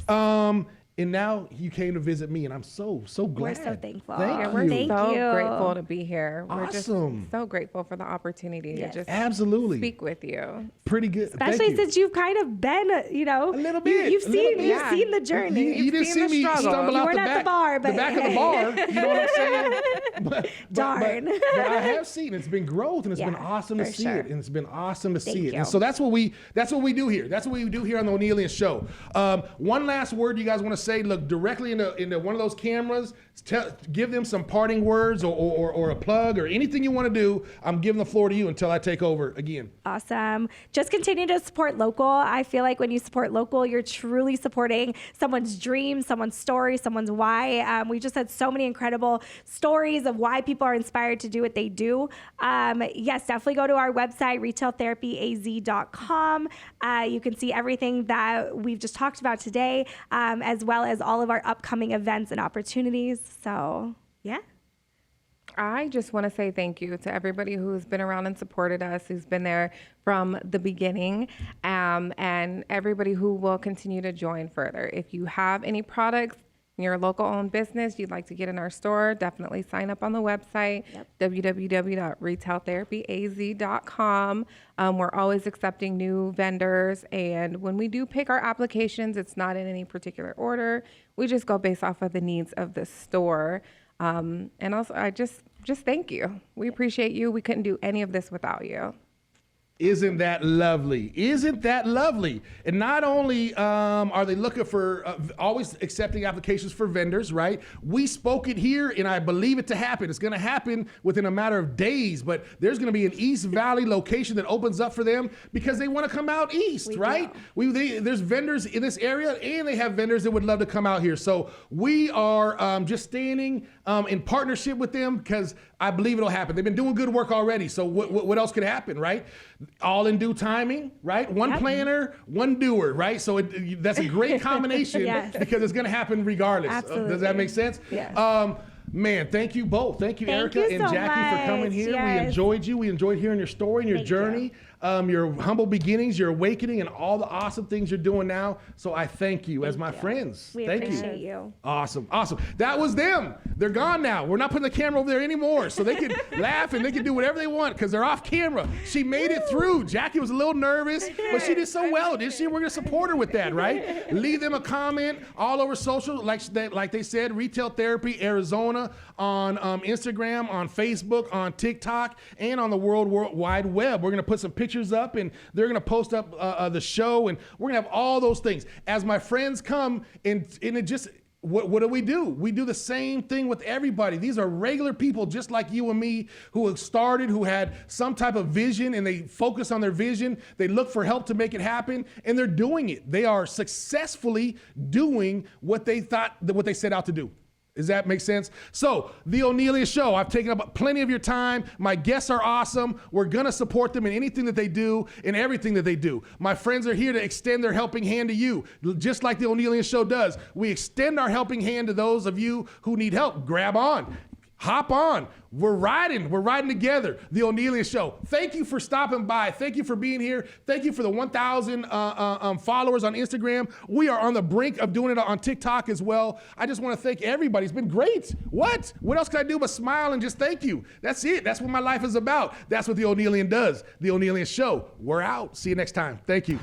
And now you came to visit me, and I'm so glad. We're so thankful. Thank Yeah, you. we're thank so you. grateful to be here. We're Awesome. just so grateful for the opportunity Yes. to just Absolutely. speak with you. Pretty good. Especially Thank you. since you've kind of been, A little bit. You've a little seen, bit. you've seen the journey. You didn't seen see the me struggle. stumble You out weren't the at the back, bar, but- the back of the bar. You know what I'm saying? Darn. But I have seen it's been growth, and it's been Yeah, awesome to for see sure. it, and it's been awesome to see Thank it. you. And so that's what we do here. That's what we do here on the Onealien Show. One last word you guys want to say? Look directly into one of those cameras. Give them some parting words or a plug or anything you want to do. I'm giving the floor to you until I take over again. Awesome. Just continue to support local. I feel like when you support local, you're truly supporting someone's dream, someone's story, someone's why. We just had so many incredible stories of why people are inspired to do what they do. Yes, definitely go to our website, retailtherapyaz.com. You can see everything that we've just talked about today, as well as all of our upcoming events and opportunities. So, yeah. I just want to say thank you to everybody who's been around and supported us, who's been there from the beginning, and everybody who will continue to join further. If you have any products you're a local owned business, you'd like to get in our store, definitely sign up on the website, www.retailtherapyaz.com. We're always accepting new vendors. And when we do pick our applications, it's not in any particular order. We just go based off of the needs of the store. And also, I just thank you. We appreciate you. We couldn't do any of this without you. Isn't that lovely? Isn't that lovely? And not only are they looking for always accepting applications for vendors, right? We spoke it here, and I believe it to happen. It's going to happen within a matter of days, but there's going to be an East Valley location that opens up for them because they want to come out east, right? There's vendors in this area, and they have vendors that would love to come out here. So we are just standing in partnership with them because I believe it'll happen. They've been doing good work already. So what else could happen, right? All in due timing, right? One planner, one doer, right? So that's a great combination because it's going to happen regardless. Does that make sense? Yes. Man, thank you both. Thank you, Thank Erica you and so Jackie, for coming here. much. We enjoyed you. We enjoyed hearing your story and your journey, your humble beginnings, your awakening, and all the awesome things you're doing now. So I thank you as my friends. We Thank appreciate you. Awesome. That was them. They're gone now. We're not putting the camera over there anymore. So they can laugh and they can do whatever they want because they're off camera. She made it through. Jackie was a little nervous, but she did so well, didn't she? We're going to support her with that, right? Leave them a comment all over social, like they said, Retail Therapy Arizona on Instagram, on Facebook, on TikTok, and on the World Wide Web. We're going to put some pictures up, and they're going to post up the show, and we're going to have all those things. As my friends come, and it just... What do? We do the same thing with everybody. These are regular people just like you and me who have started, who had some type of vision, and they focus on their vision. They look for help to make it happen, and they're doing it. They are successfully doing what they set out to do. Does that make sense? So, the Onealien Show, I've taken up plenty of your time. My guests are awesome. We're going to support them in anything that they do, in everything that they do. My friends are here to extend their helping hand to you, just like the Onealien Show does. We extend our helping hand to those of you who need help. Grab on. Hop on. We're riding together. The Onealien Show. Thank you for stopping by. Thank you for being here. Thank you for the 1,000 followers on Instagram. We are on the brink of doing it on TikTok as well. I just want to thank everybody. It's been great. What else can I do but smile and just thank you? That's it. That's what my life is about. That's what the Onealien does. The Onealien Show. We're out. See you next time. Thank you.